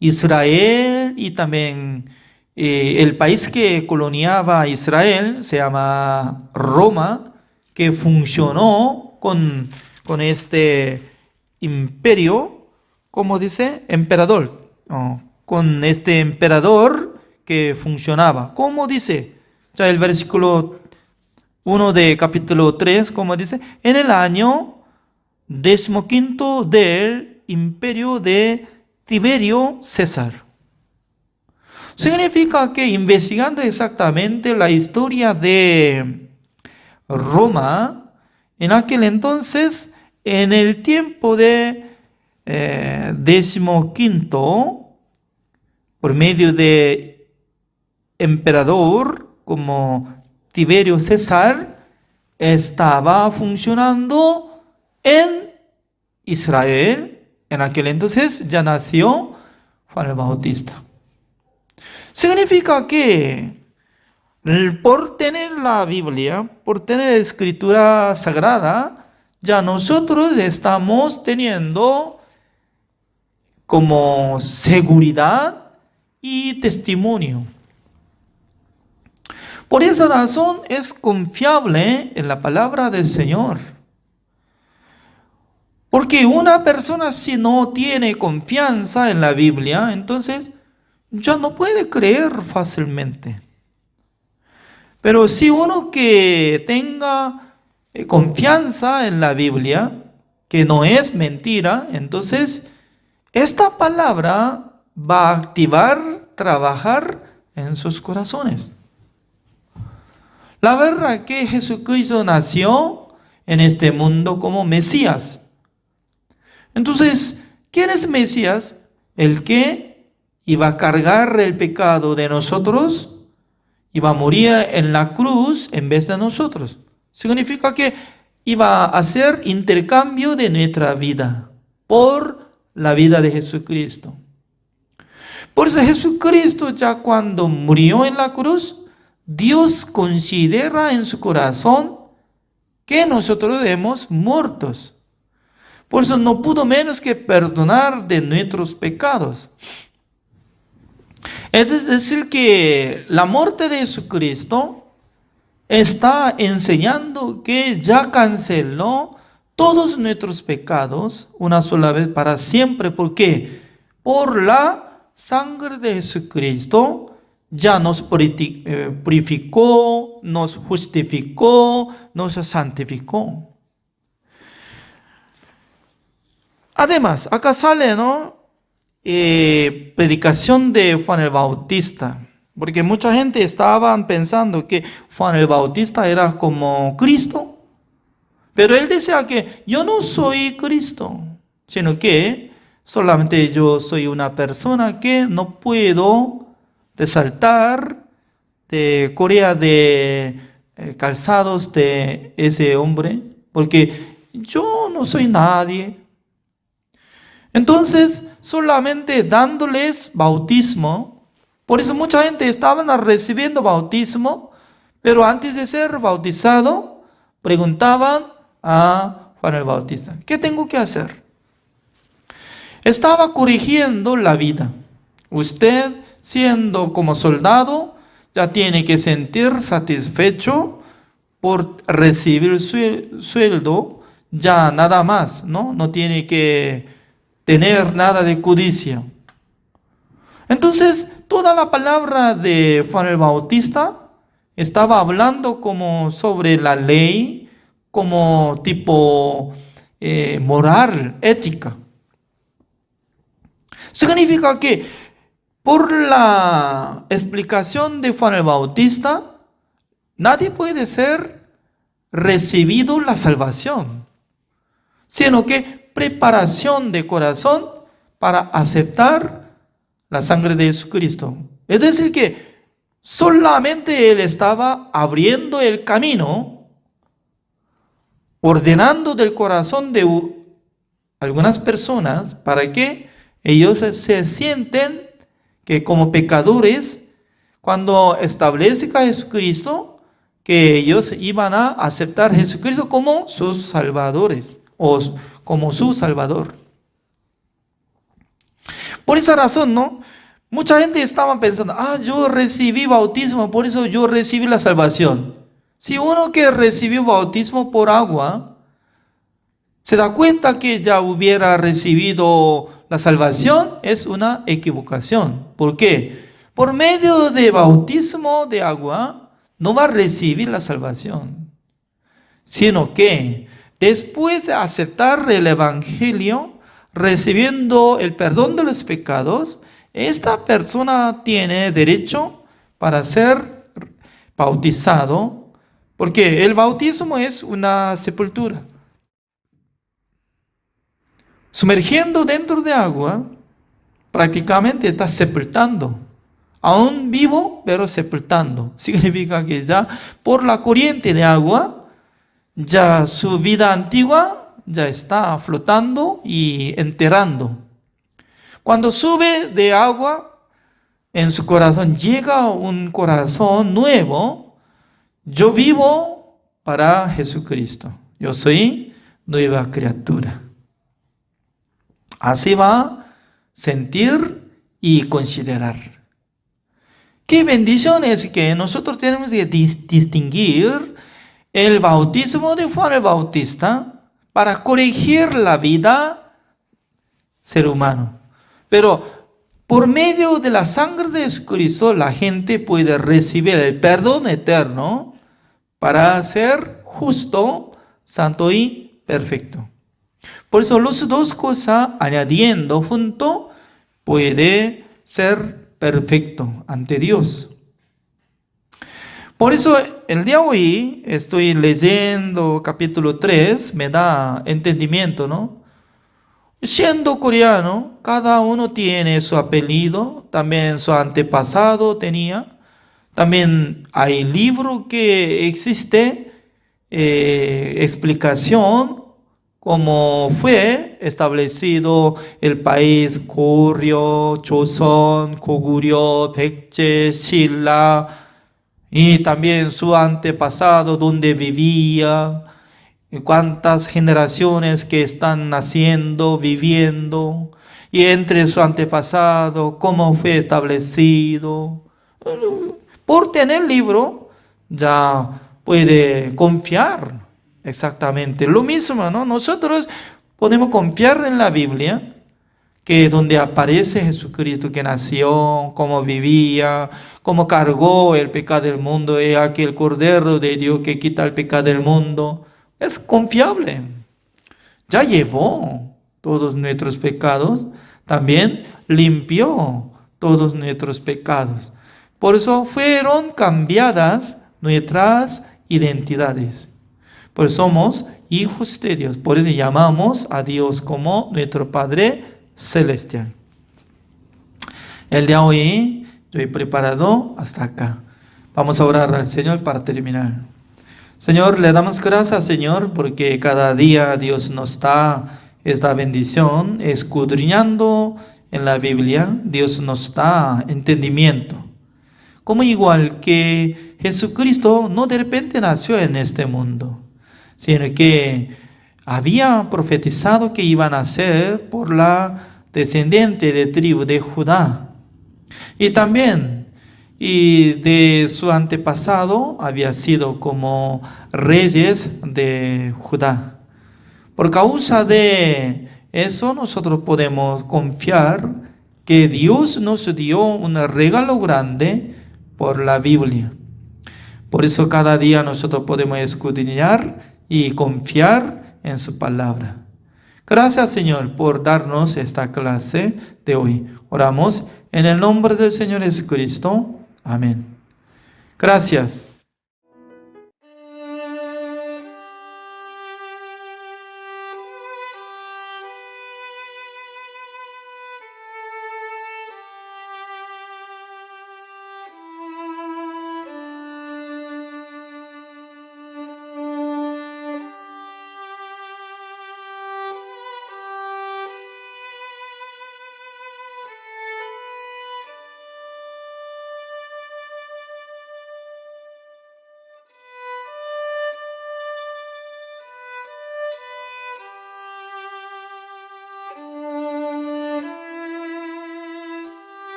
Israel y también el país que coloniaba Israel, se llama Roma, que funcionó con este imperio, como dice, emperador, con este emperador que funcionaba. ¿Cómo dice? Ya el versículo 1 de capítulo 3, como dice, en el año 15 del imperio de Tiberio César. Significa que investigando exactamente la historia de Roma, en aquel entonces, en el tiempo de 15, por medio de emperador como Tiberio César, estaba funcionando en Israel. En aquel entonces ya nació Juan el Bautista. Significa que por tener la Biblia, por tener escritura sagrada, ya nosotros estamos teniendo como seguridad y testimonio. Por esa razón es confiable en la palabra del Señor. Porque una persona si no tiene confianza en la Biblia, entonces ya no puede creer fácilmente. Pero si uno que tenga confianza en la Biblia, que no es mentira, entonces esta palabra va a activar, trabajar en sus corazones. La verdad que Jesucristo nació en este mundo como Mesías. Entonces, ¿quién es Mesías? El que iba a cargar el pecado de nosotros, iba a morir en la cruz en vez de nosotros. Significa que iba a hacer intercambio de nuestra vida por la vida de Jesucristo. Por eso Jesucristo ya cuando murió en la cruz, Dios considera en su corazón que nosotros hemos muertos. Por eso no pudo menos que perdonar de nuestros pecados. Es decir, que la muerte de Jesucristo está enseñando que ya canceló todos nuestros pecados una sola vez para siempre. ¿Por qué? por la sangre de Jesucristo ya nos purificó, nos justificó, nos santificó. Además, acá sale, ¿no? Predicación de Juan el Bautista. Porque mucha gente estaban pensando que Juan el Bautista era como Cristo. Pero él decía que yo no soy Cristo, sino que solamente yo soy una persona que no puedo resaltar de Corea de calzados de ese hombre, porque yo no soy nadie. Entonces, solamente dándoles bautismo, por eso mucha gente estaba recibiendo bautismo, pero antes de ser bautizado, preguntaban a Juan el Bautista, ¿qué tengo que hacer? Estaba corrigiendo la vida. Usted, siendo como soldado, ya tiene que sentir satisfecho por recibir sueldo, ya nada más, ¿no? No tiene que tener nada de codicia. Entonces, toda la palabra de Juan el Bautista estaba hablando como sobre la ley, como tipo moral, ética. Significa que por la explicación de Juan el Bautista, nadie puede ser recibido la salvación, sino que preparación de corazón para aceptar la sangre de Jesucristo. Es decir que solamente Él estaba abriendo el camino, ordenando del corazón de algunas personas para que ellos se sienten que como pecadores, cuando establece a Jesucristo, que ellos iban a aceptar a Jesucristo como sus salvadores o como su Salvador. Por esa razón, ¿no? Mucha gente estaba pensando, yo recibí bautismo, por eso yo recibí la salvación. Si uno que recibió bautismo por agua, se da cuenta que ya hubiera recibido la salvación, es una equivocación. ¿Por qué? Por medio de bautismo de agua, no va a recibir la salvación, sino que después de aceptar el Evangelio, recibiendo el perdón de los pecados, esta persona tiene derecho para ser bautizado, porque el bautismo es una sepultura. Sumergiendo dentro de agua, prácticamente está sepultando. Aún vivo, pero sepultando. Significa que ya por la corriente de agua, ya su vida antigua ya está flotando y enterrando. Cuando sube de agua, en su corazón llega un corazón nuevo. Yo vivo para Jesucristo. Yo soy nueva criatura. Así va a sentir y considerar. Qué bendición es que nosotros tenemos que distinguir el bautismo de Juan el Bautista para corregir la vida ser humano. Pero por medio de la sangre de Jesucristo, la gente puede recibir el perdón eterno para ser justo, santo y perfecto. Por eso las dos cosas añadiendo junto puede ser perfecto ante Dios. Por eso el día de hoy estoy leyendo capítulo 3, me da entendimiento, ¿no? Siendo coreano, cada uno tiene su apellido, también su antepasado tenía. También hay libro que existe, explicación, cómo fue establecido el país Goryeo, Joseon, Goguryeo, Baekje, Silla, y también su antepasado, dónde vivía, cuántas generaciones que están naciendo, viviendo, y entre su antepasado, cómo fue establecido. Por tener libro, ya puede confiar exactamente. Lo mismo, ¿no? Nosotros podemos confiar en la Biblia, que donde aparece Jesucristo que nació, cómo vivía, cómo cargó el pecado del mundo, es aquel Cordero de Dios que quita el pecado del mundo. Es confiable. Ya llevó todos nuestros pecados, también limpió todos nuestros pecados. Por eso fueron cambiadas nuestras identidades. Por eso somos hijos de Dios. Por eso llamamos a Dios como nuestro Padre Celestial. El día de hoy yo he preparado hasta acá. Vamos a orar al Señor para terminar. Señor, le damos gracias, Señor, porque cada día Dios nos da esta bendición, escudriñando en la Biblia, Dios nos da entendimiento. Como igual que Jesucristo no de repente nació en este mundo, sino que había profetizado que iba a nacer por la descendiente de tribu de Judá. Y también, y de su antepasado había sido como reyes de Judá. Por causa de eso nosotros podemos confiar que Dios nos dio un regalo grande por la Biblia. Por eso cada día nosotros podemos escudriñar y confiar en su palabra. Gracias, Señor, por darnos esta clase de hoy. Oramos en el nombre del Señor Jesucristo. Amén. Gracias.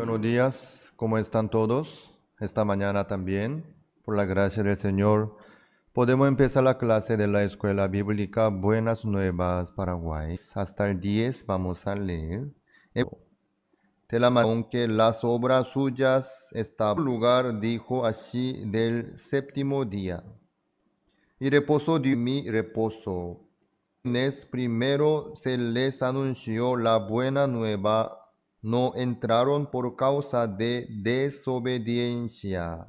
Buenos días, ¿cómo están todos? Esta mañana también, por la gracia del Señor, podemos empezar la clase de la Escuela Bíblica Buenas Nuevas Paraguay. Hasta el 10 vamos a leer. Aunque las obras suyas estaban en lugar, dijo así del séptimo día. Y reposó de mi reposo. Primero se les anunció la buena nueva, no entraron por causa de desobediencia.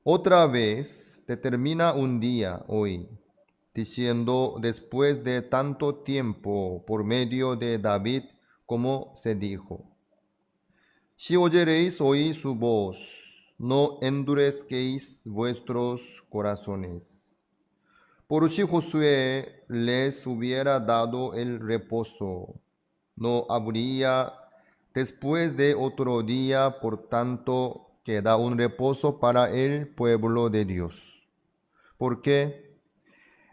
Otra vez determina un día hoy, diciendo después de tanto tiempo por medio de David, como se dijo: si oyereis hoy su voz, no endurezquéis vuestros corazones. Por si Josué les hubiera dado el reposo, no habría después de otro día, por tanto, queda un reposo para el pueblo de Dios. Porque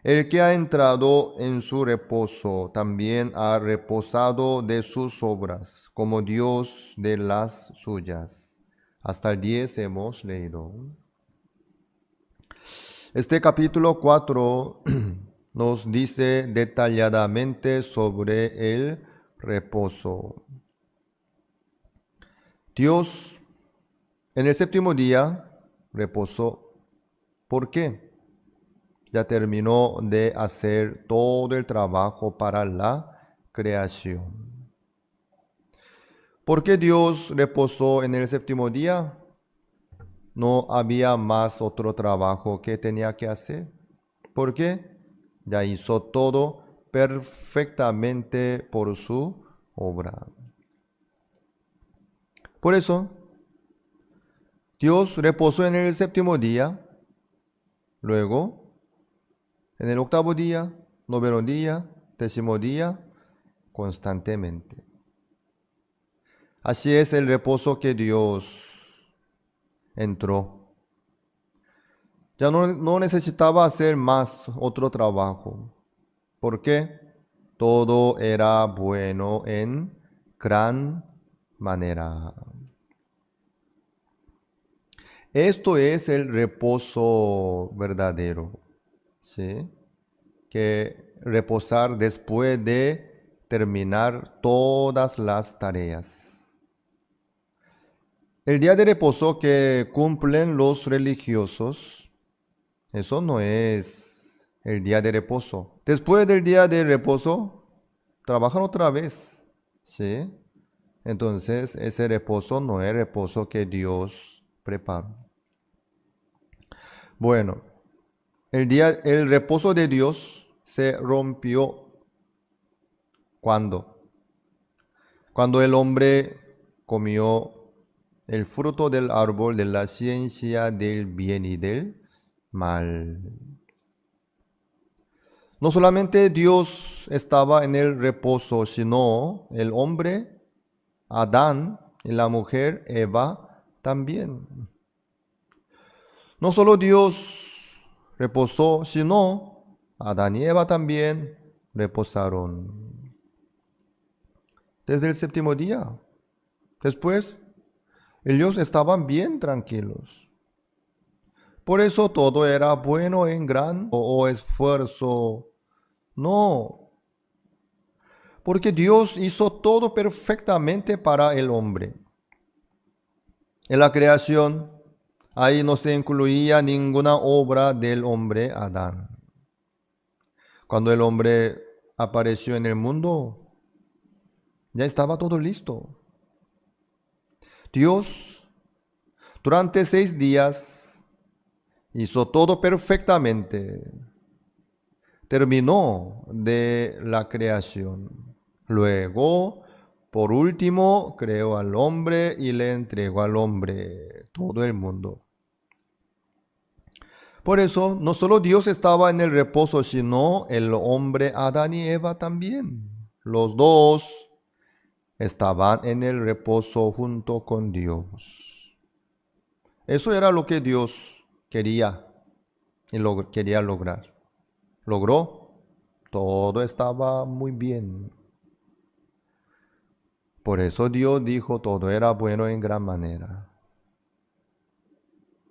el que ha entrado en su reposo también ha reposado de sus obras, como Dios de las suyas. Hasta el 10 hemos leído. Este capítulo 4 nos dice detalladamente sobre el reposo. Dios en el séptimo día reposó. ¿Por qué? Ya terminó de hacer todo el trabajo para la creación. ¿Por qué Dios reposó en el séptimo día? No había más otro trabajo que tenía que hacer. ¿Por qué? Ya hizo todo perfectamente por su obra. Por eso, Dios reposó en el séptimo día, luego, en el octavo día, noveno día, décimo día, constantemente. Así es el reposo que Dios entró. Ya no necesitaba hacer más otro trabajo, porque todo era bueno en gran manera. Esto es el reposo verdadero, ¿sí? Que reposar después de terminar todas las tareas. El día de reposo que cumplen los religiosos, eso no es el día de reposo. Después del día de reposo, trabajan otra vez, ¿sí? Entonces, ese reposo no es reposo que Dios preparó. Bueno, el reposo de Dios se rompió. ¿Cuándo? Cuando el hombre comió el fruto del árbol de la ciencia del bien y del mal. No solamente Dios estaba en el reposo, sino el hombre, Adán, y la mujer, Eva, también. No solo Dios reposó, sino Adán y Eva también reposaron. Desde el séptimo día. Después, ellos estaban bien tranquilos. Por eso todo era bueno en gran o esfuerzo. No. Porque Dios hizo todo perfectamente para el hombre. En la creación, ahí no se incluía ninguna obra del hombre Adán. Cuando el hombre apareció en el mundo, ya estaba todo listo. Dios, durante 6 días, hizo todo perfectamente. Terminó de la creación. Luego, por último, creó al hombre y le entregó al hombre todo el mundo. Por eso, no solo Dios estaba en el reposo, sino el hombre Adán y Eva también. Los dos estaban en el reposo junto con Dios. Eso era lo que Dios quería y quería lograr. Logró. Todo estaba muy bien. Por eso Dios dijo todo era bueno en gran manera.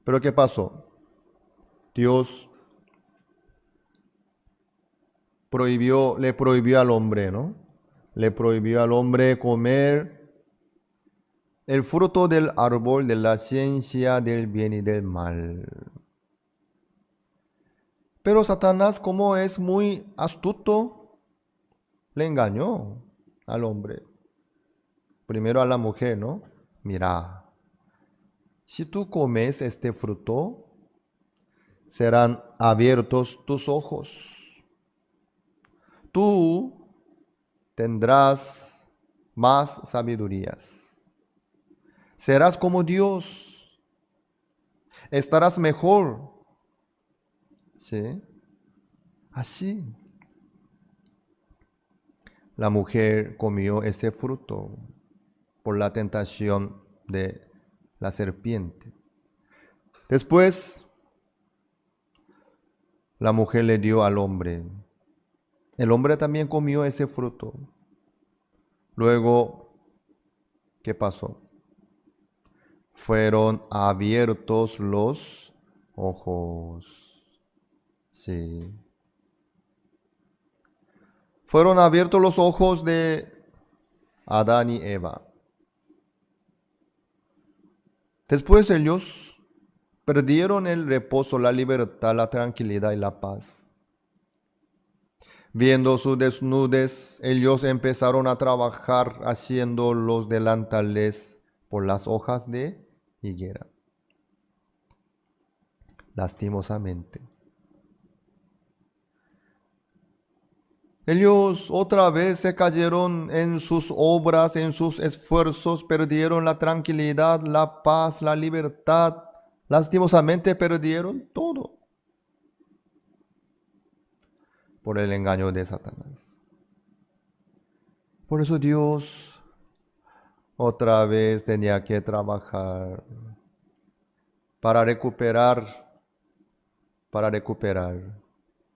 Pero ¿qué pasó? Dios le prohibió al hombre, ¿no? Le prohibió al hombre comer el fruto del árbol de la ciencia del bien y del mal. Pero Satanás, como es muy astuto, le engañó al hombre. Primero a la mujer, ¿no? Mira, si tú comes este fruto, serán abiertos tus ojos. Tú tendrás más sabidurías. Serás como Dios. Estarás mejor. ¿Sí? Así. La mujer comió ese fruto por la tentación de la serpiente. Después, la mujer le dio al hombre. El hombre también comió ese fruto. Luego, ¿qué pasó? Fueron abiertos los ojos. Sí. Fueron abiertos los ojos de Adán y Eva. Después ellos perdieron el reposo, la libertad, la tranquilidad y la paz. Viendo su desnudez, ellos empezaron a trabajar haciendo los delantales por las hojas de higuera. Lastimosamente. Ellos otra vez se cayeron en sus obras, en sus esfuerzos, perdieron la tranquilidad, la paz, la libertad. Lastimosamente perdieron todo por el engaño de Satanás. Por eso Dios otra vez tenía que trabajar para recuperar,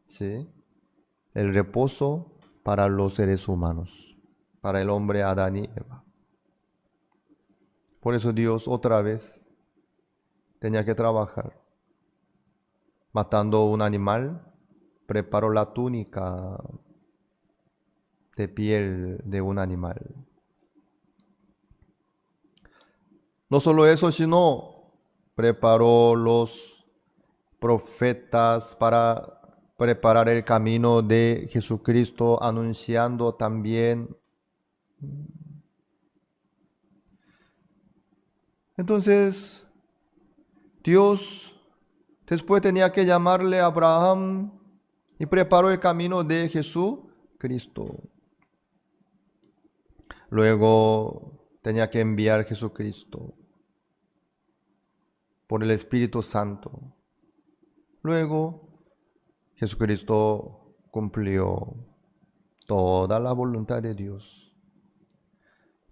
¿sí?, el reposo para los seres humanos, para el hombre Adán y Eva. Por eso Dios otra vez tenía que trabajar. Matando un animal, preparó la túnica de piel de un animal. No solo eso, sino preparó los profetas para preparar el camino de Jesucristo, anunciando también. Entonces, Dios después tenía que llamarle a Abraham y preparó el camino de Jesucristo. Luego tenía que enviar a Jesucristo por el Espíritu Santo. Luego Jesucristo cumplió toda la voluntad de Dios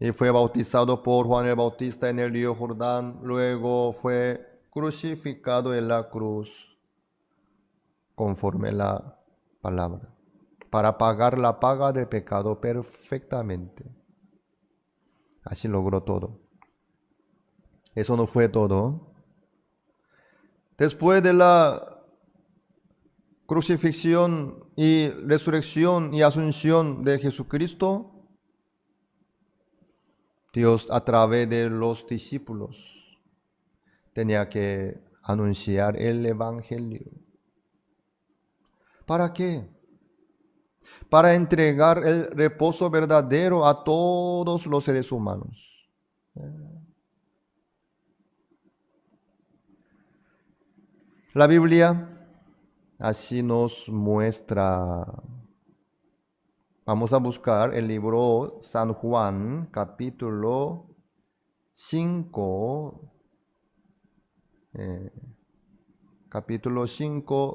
y fue bautizado por Juan el Bautista en el río Jordán. Luego fue crucificado en la cruz conforme a la palabra, para pagar la paga del pecado perfectamente. Así logró todo. Eso no fue todo. Después de la crucifixión y resurrección y asunción de Jesucristo, Dios a través de los discípulos tenía que anunciar el Evangelio. ¿Para qué? Para entregar el reposo verdadero a todos los seres humanos. La Biblia así nos muestra. Vamos a buscar el libro San Juan, capítulo 5,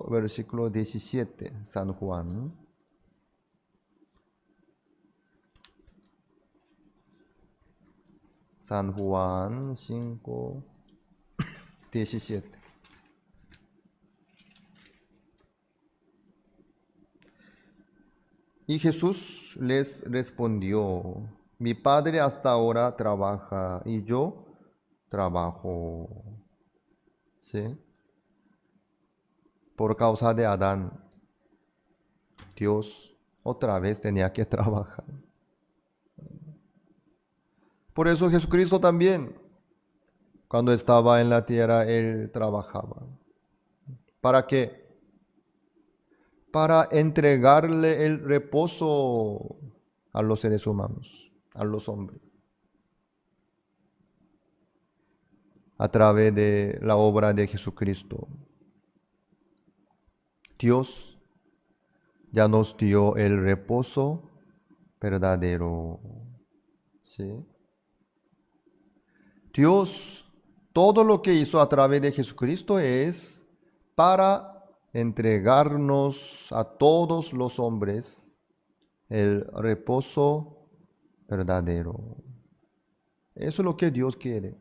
versículo 17, San Juan. San Juan 5, 17. Y Jesús les respondió: Mi padre hasta ahora trabaja y yo trabajo. ¿Sí? Por causa de Adán, Dios otra vez tenía que trabajar. Por eso Jesucristo también, cuando estaba en la tierra, Él trabajaba. ¿Para qué? Para entregarle el reposo a los seres humanos, a los hombres, a través de la obra de Jesucristo. Dios ya nos dio el reposo verdadero. ¿Sí? Dios, todo lo que hizo a través de Jesucristo es para entregarnos a todos los hombres el reposo verdadero. Eso es lo que Dios quiere.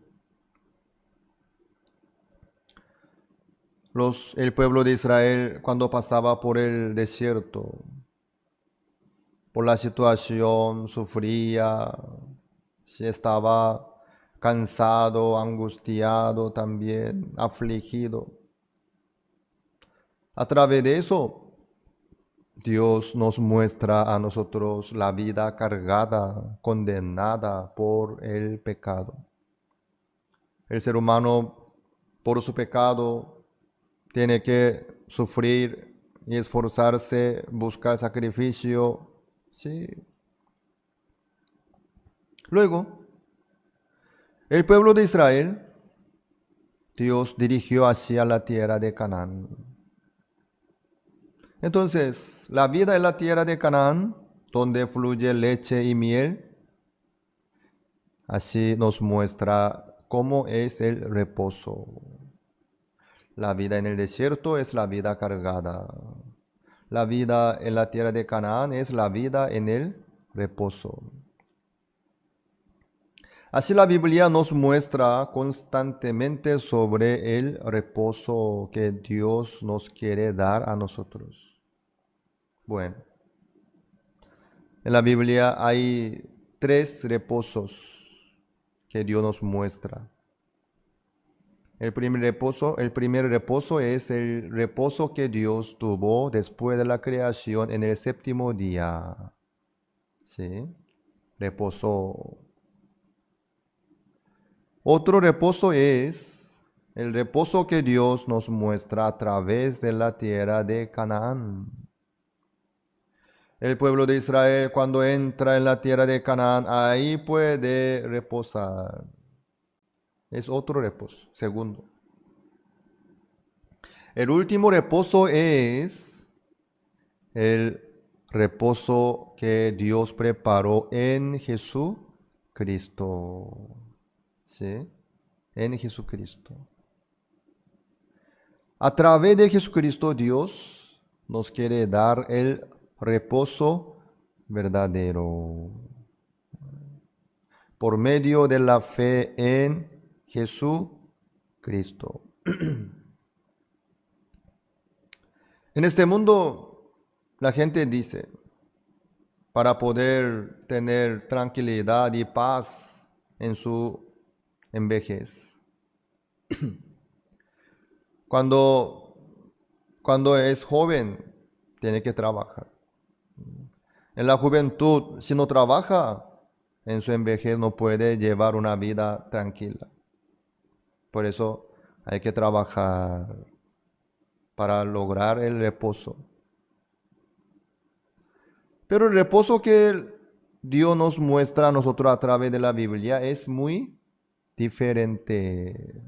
El pueblo de Israel, cuando pasaba por el desierto, por la situación, sufría, si estaba cansado, angustiado también, afligido. A través de eso, Dios nos muestra a nosotros la vida cargada, condenada por el pecado. El ser humano, por su pecado, tiene que sufrir y esforzarse, buscar sacrificio. Sí. Luego, el pueblo de Israel, Dios dirigió hacia la tierra de Canaán. Entonces, la vida en la tierra de Canaán, donde fluye leche y miel, así nos muestra cómo es el reposo. La vida en el desierto es la vida cargada. La vida en la tierra de Canaán es la vida en el reposo. Así la Biblia nos muestra constantemente sobre el reposo que Dios nos quiere dar a nosotros. Bueno, en la Biblia hay 3 reposos que Dios nos muestra. El primer reposo es el reposo que Dios tuvo después de la creación en el 7º día. ¿Sí? Reposo. Otro reposo es el reposo que Dios nos muestra a través de la tierra de Canaán. El pueblo de Israel, cuando entra en la tierra de Canaán, ahí puede reposar. Es otro reposo, segundo. El último reposo es el reposo que Dios preparó en Jesucristo. ¿Sí? En Jesucristo. A través de Jesucristo, Dios nos quiere dar el reposo verdadero. Por medio de la fe en Jesucristo. En este mundo, la gente dice, para poder tener tranquilidad y paz en su vejez. Cuando es joven, tiene que trabajar. En la juventud, si no trabaja, en su vejez no puede llevar una vida tranquila. Por eso hay que trabajar para lograr el reposo. Pero el reposo que Dios nos muestra a nosotros a través de la Biblia es muy diferente.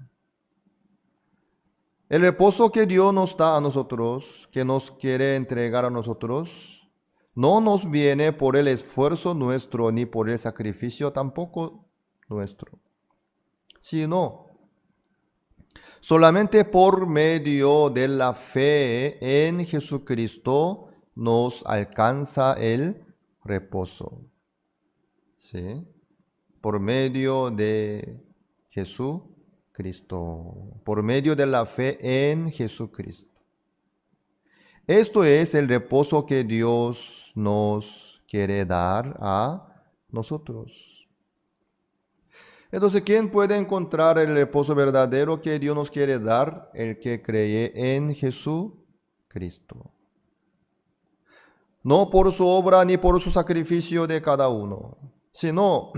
El reposo que Dios nos da a nosotros, que nos quiere entregar a nosotros, no nos viene por el esfuerzo nuestro ni por el sacrificio tampoco nuestro, sino solamente por medio de la fe en Jesucristo nos alcanza el reposo. ¿Sí? Por medio de Jesucristo. Por medio de la fe en Jesucristo. Esto es el reposo que Dios nos quiere dar a nosotros. Entonces, ¿quién puede encontrar el reposo verdadero que Dios nos quiere dar? El que cree en Jesucristo. No por su obra ni por su sacrificio de cada uno, sino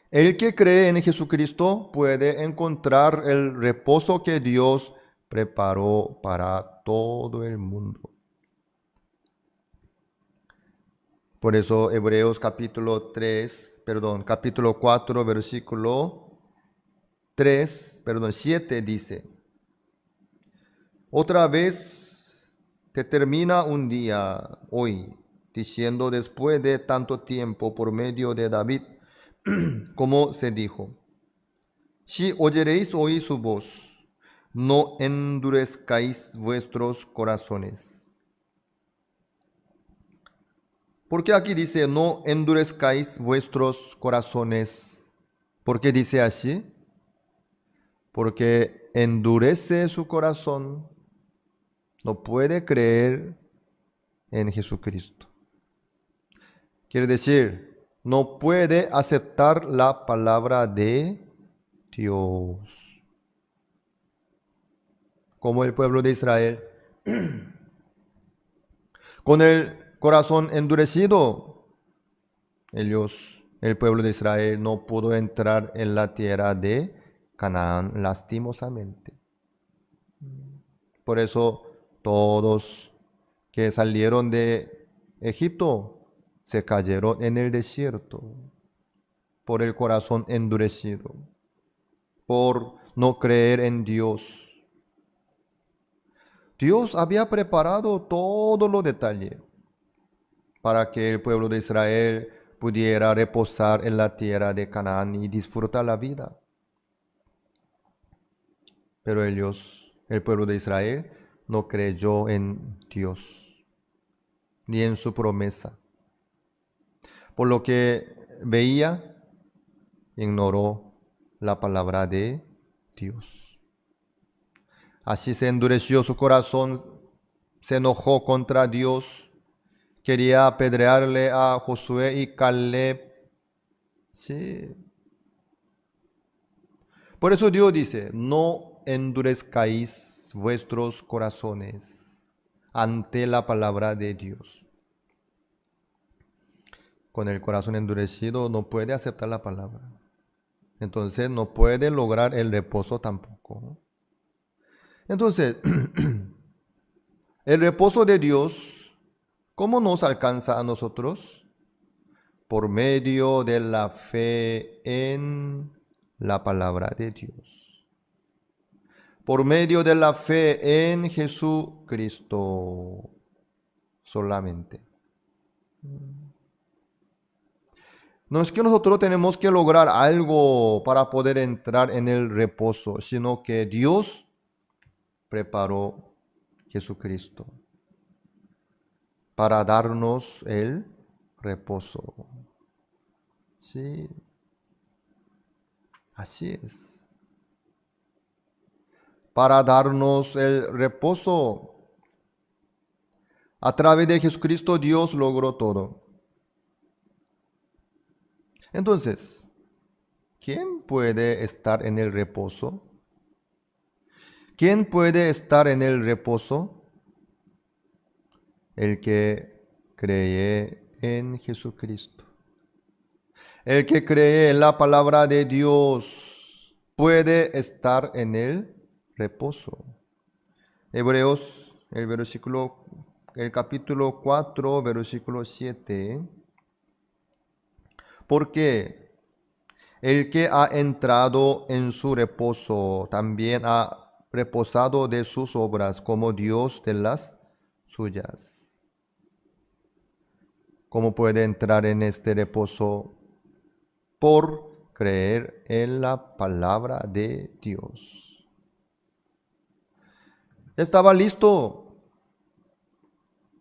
el que cree en Jesucristo puede encontrar el reposo que Dios preparó para todo el mundo. Por eso Hebreos capítulo 4, versículo 7 dice: otra vez que termina un día hoy, diciendo después de tanto tiempo por medio de David, como se dijo: si oyereis hoy su voz, no endurezcáis vuestros corazones. ¿Por qué aquí dice no endurezcáis vuestros corazones? ¿Por qué dice así? Porque endurece su corazón, no puede creer en Jesucristo. Quiere decir, no puede aceptar la palabra de Dios. Como el pueblo de Israel. Con el corazón endurecido, el pueblo de Israel no pudo entrar en la tierra de Canaán lastimosamente. Por eso todos que salieron de Egipto se cayeron en el desierto por el corazón endurecido, por no creer en Dios. Dios había preparado todos los detalles para que el pueblo de Israel pudiera reposar en la tierra de Canaán y disfrutar la vida. Pero el pueblo de Israel, no creyó en Dios, ni en su promesa. Por lo que veía, ignoró la palabra de Dios. Así se endureció su corazón, se enojó contra Dios, quería apedrearle a Josué y Caleb. Sí. Por eso Dios dice: no endurezcáis vuestros corazones ante la palabra de Dios. Con el corazón endurecido no puede aceptar la palabra. Entonces no puede lograr el reposo tampoco. Entonces, el reposo de Dios, ¿cómo nos alcanza a nosotros? Por medio de la fe en la palabra de Dios. Por medio de la fe en Jesucristo solamente. No es que nosotros tenemos que lograr algo para poder entrar en el reposo, sino que Dios preparó Jesucristo para darnos el reposo. Sí, así es. Para darnos el reposo. A través de Jesucristo Dios logró todo. Entonces, ¿quién puede estar en el reposo? ¿Quién puede estar en el reposo? El que cree en Jesucristo. El que cree en la palabra de Dios puede estar en el reposo. Hebreos, el capítulo 4, versículo 7. Porque el que ha entrado en su reposo también ha reposado de sus obras como Dios de las suyas. ¿Cómo puede entrar en este reposo? Por creer en la palabra de Dios. Estaba listo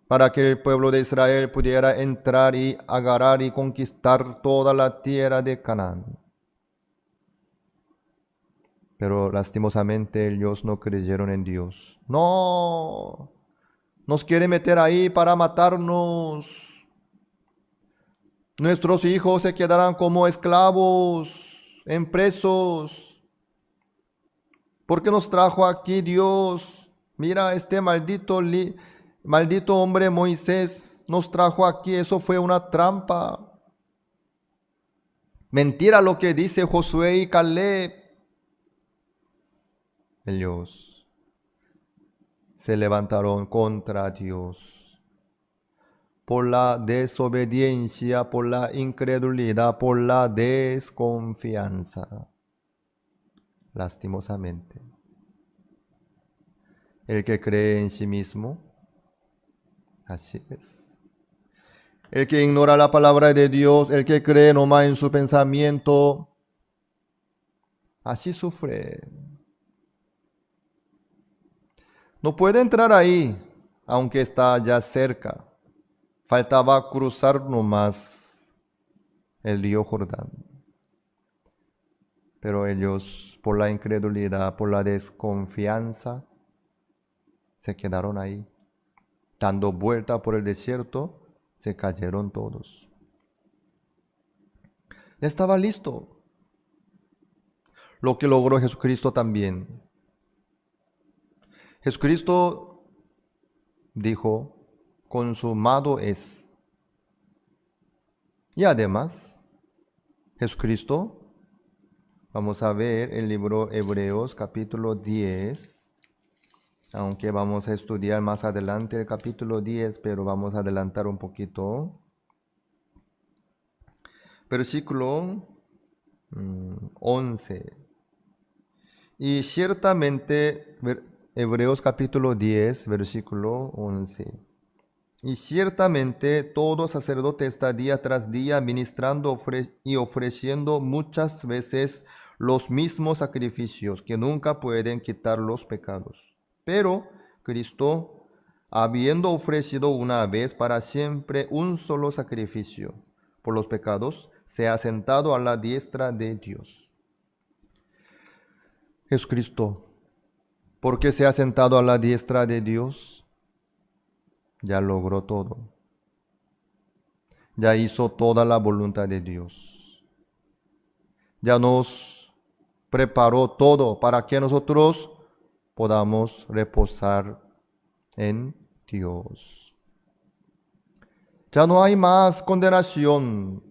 para que el pueblo de Israel pudiera entrar y agarrar y conquistar toda la tierra de Canaán. Pero lastimosamente ellos no creyeron en Dios. No, nos quiere meter ahí para matarnos. Nuestros hijos se quedarán como esclavos, en presos. ¿Por qué nos trajo aquí Dios? Mira, este maldito hombre Moisés nos trajo aquí. Eso fue una trampa. Mentira lo que dice Josué y Caleb. Ellos se levantaron contra Dios por la desobediencia, por la incredulidad, por la desconfianza. Lastimosamente. El que cree en sí mismo, así es. El que ignora la palabra de Dios, el que cree nomás en su pensamiento, así sufre. No puede entrar ahí, aunque está ya cerca. Faltaba cruzar nomás el río Jordán. Pero ellos, por la incredulidad, por la desconfianza, se quedaron ahí. Dando vuelta por el desierto, se cayeron todos. Ya estaba listo. Lo que logró Jesucristo también. Jesucristo dijo, consumado es. Y además, Jesucristo, vamos a ver el libro Hebreos capítulo 10, aunque vamos a estudiar más adelante el capítulo 10, pero vamos a adelantar un poquito. Versículo 11. Y ciertamente, Hebreos capítulo 10, versículo 11. Y ciertamente todo sacerdote está día tras día ministrando y ofreciendo muchas veces los mismos sacrificios que nunca pueden quitar los pecados. Pero Cristo, habiendo ofrecido una vez para siempre un solo sacrificio por los pecados, se ha sentado a la diestra de Dios. Jesucristo, ¿por qué se ha sentado a la diestra de Dios? Ya logró todo. Ya hizo toda la voluntad de Dios. Ya nos preparó todo para que nosotros podamos reposar en Dios. Ya no hay más condenación.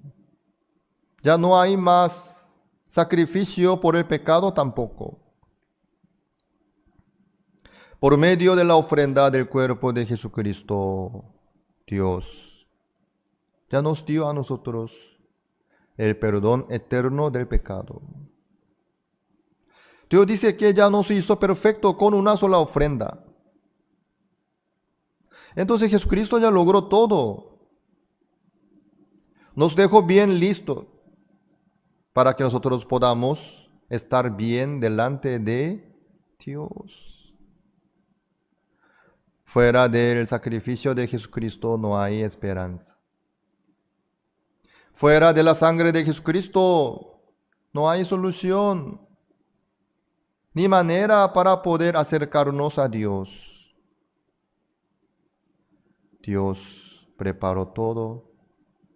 Ya no hay más sacrificio por el pecado tampoco. Por medio de la ofrenda del cuerpo de Jesucristo, Dios ya nos dio a nosotros el perdón eterno del pecado. Dios dice que ya nos hizo perfecto con una sola ofrenda. Entonces Jesucristo ya logró todo. Nos dejó bien listos para que nosotros podamos estar bien delante de Dios. Fuera del sacrificio de Jesucristo no hay esperanza. Fuera de la sangre de Jesucristo no hay solución, ni manera para poder acercarnos a Dios. Dios preparó todo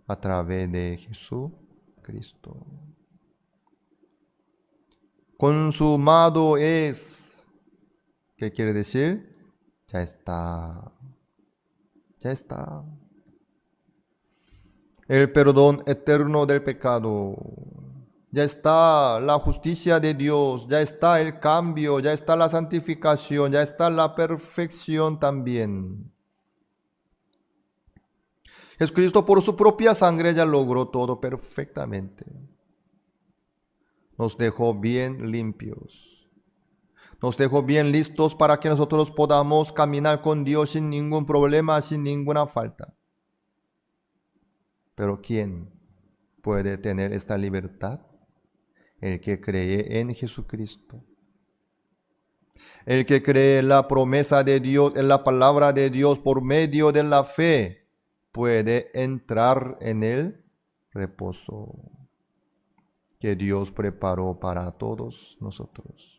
a través de Jesucristo. Consumado es. ¿Qué quiere decir? Ya está. Ya está. El perdón eterno del pecado. Ya está la justicia de Dios. Ya está el cambio. Ya está la santificación. Ya está la perfección también. Jesucristo por su propia sangre ya logró todo perfectamente. Nos dejó bien limpios. Nos dejó bien listos para que nosotros podamos caminar con Dios sin ningún problema, sin ninguna falta. Pero ¿quién puede tener esta libertad? El que cree en Jesucristo. El que cree en la promesa de Dios, en la palabra de Dios por medio de la fe, puede entrar en el reposo que Dios preparó para todos nosotros.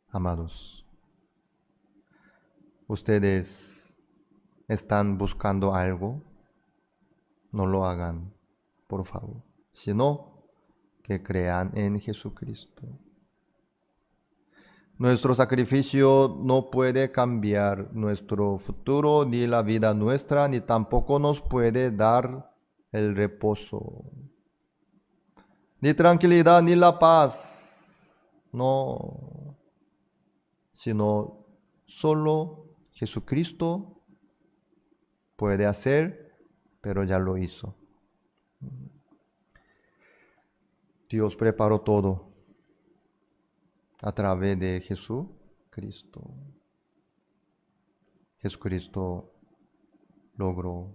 Amados, ¿ustedes están buscando algo no lo hagan, por favor, sino que crean en Jesucristo. Nuestro sacrificio no puede cambiar nuestro futuro, ni la vida nuestra, ni tampoco nos puede dar el reposo, ni tranquilidad, ni la paz. No, sino solo Jesucristo puede hacer, pero ya lo hizo. Dios preparó todo a través de Jesucristo. Jesucristo logró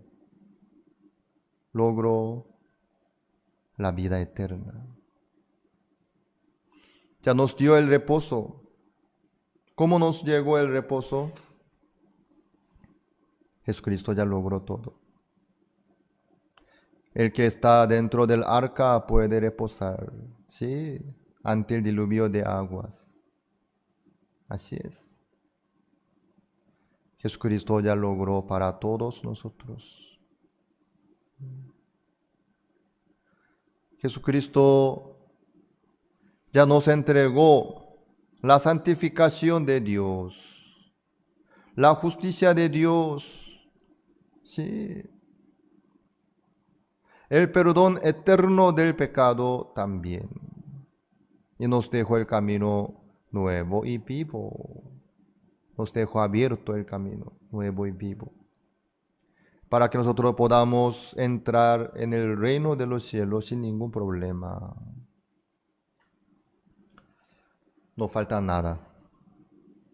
la vida eterna. Ya nos dio el reposo. ¿Cómo nos llegó el reposo? Jesucristo ya logró todo. El que está dentro del arca puede reposar, sí, ante el diluvio de aguas. Así es. Jesucristo ya logró para todos nosotros. Jesucristo ya nos entregó la santificación de Dios, la justicia de Dios, sí, el perdón eterno del pecado también. Y nos dejó el camino nuevo y vivo. Nos dejó abierto el camino nuevo y vivo, para que nosotros podamos entrar en el reino de los cielos sin ningún problema. No falta nada.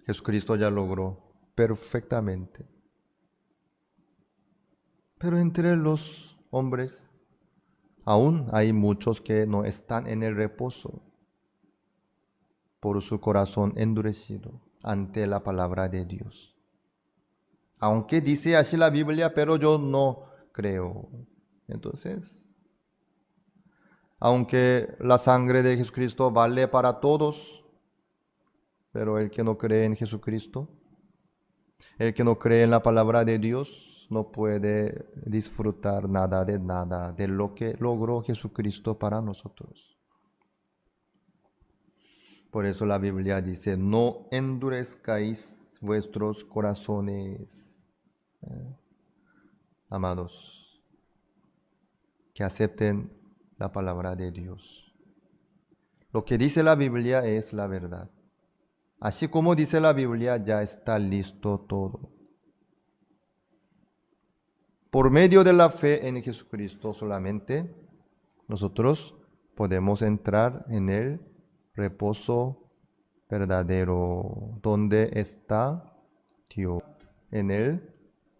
Jesucristo ya logró perfectamente. Pero entre los hombres aún hay muchos que no están en el reposo por su corazón endurecido ante la palabra de Dios. Aunque dice así la Biblia, pero yo no creo. Entonces, aunque la sangre de Jesucristo vale para todos, pero el que no cree en Jesucristo, el que no cree en la palabra de Dios, no puede disfrutar nada de lo que logró Jesucristo para nosotros. Por eso la Biblia dice, no endurezcáis vuestros corazones. Amados, que acepten la palabra de Dios. Lo que dice la Biblia es la verdad. Así como dice la Biblia, ya está listo todo. Por medio de la fe en Jesucristo solamente, nosotros podemos entrar en el reposo verdadero, donde está Dios, en el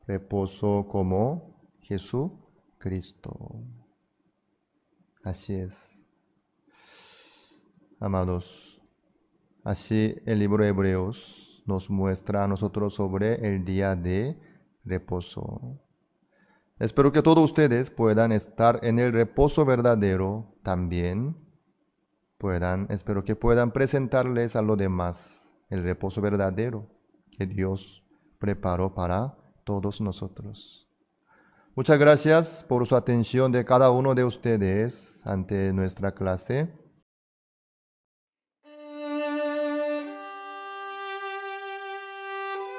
reposo como Jesucristo. Así es. Amados, así el libro de Hebreos nos muestra a nosotros sobre el día de reposo. Espero que todos ustedes puedan estar en el reposo verdadero también. Espero que puedan presentarles a los demás el reposo verdadero que Dios preparó para todos nosotros. Muchas gracias por su atención de cada uno de ustedes ante nuestra clase.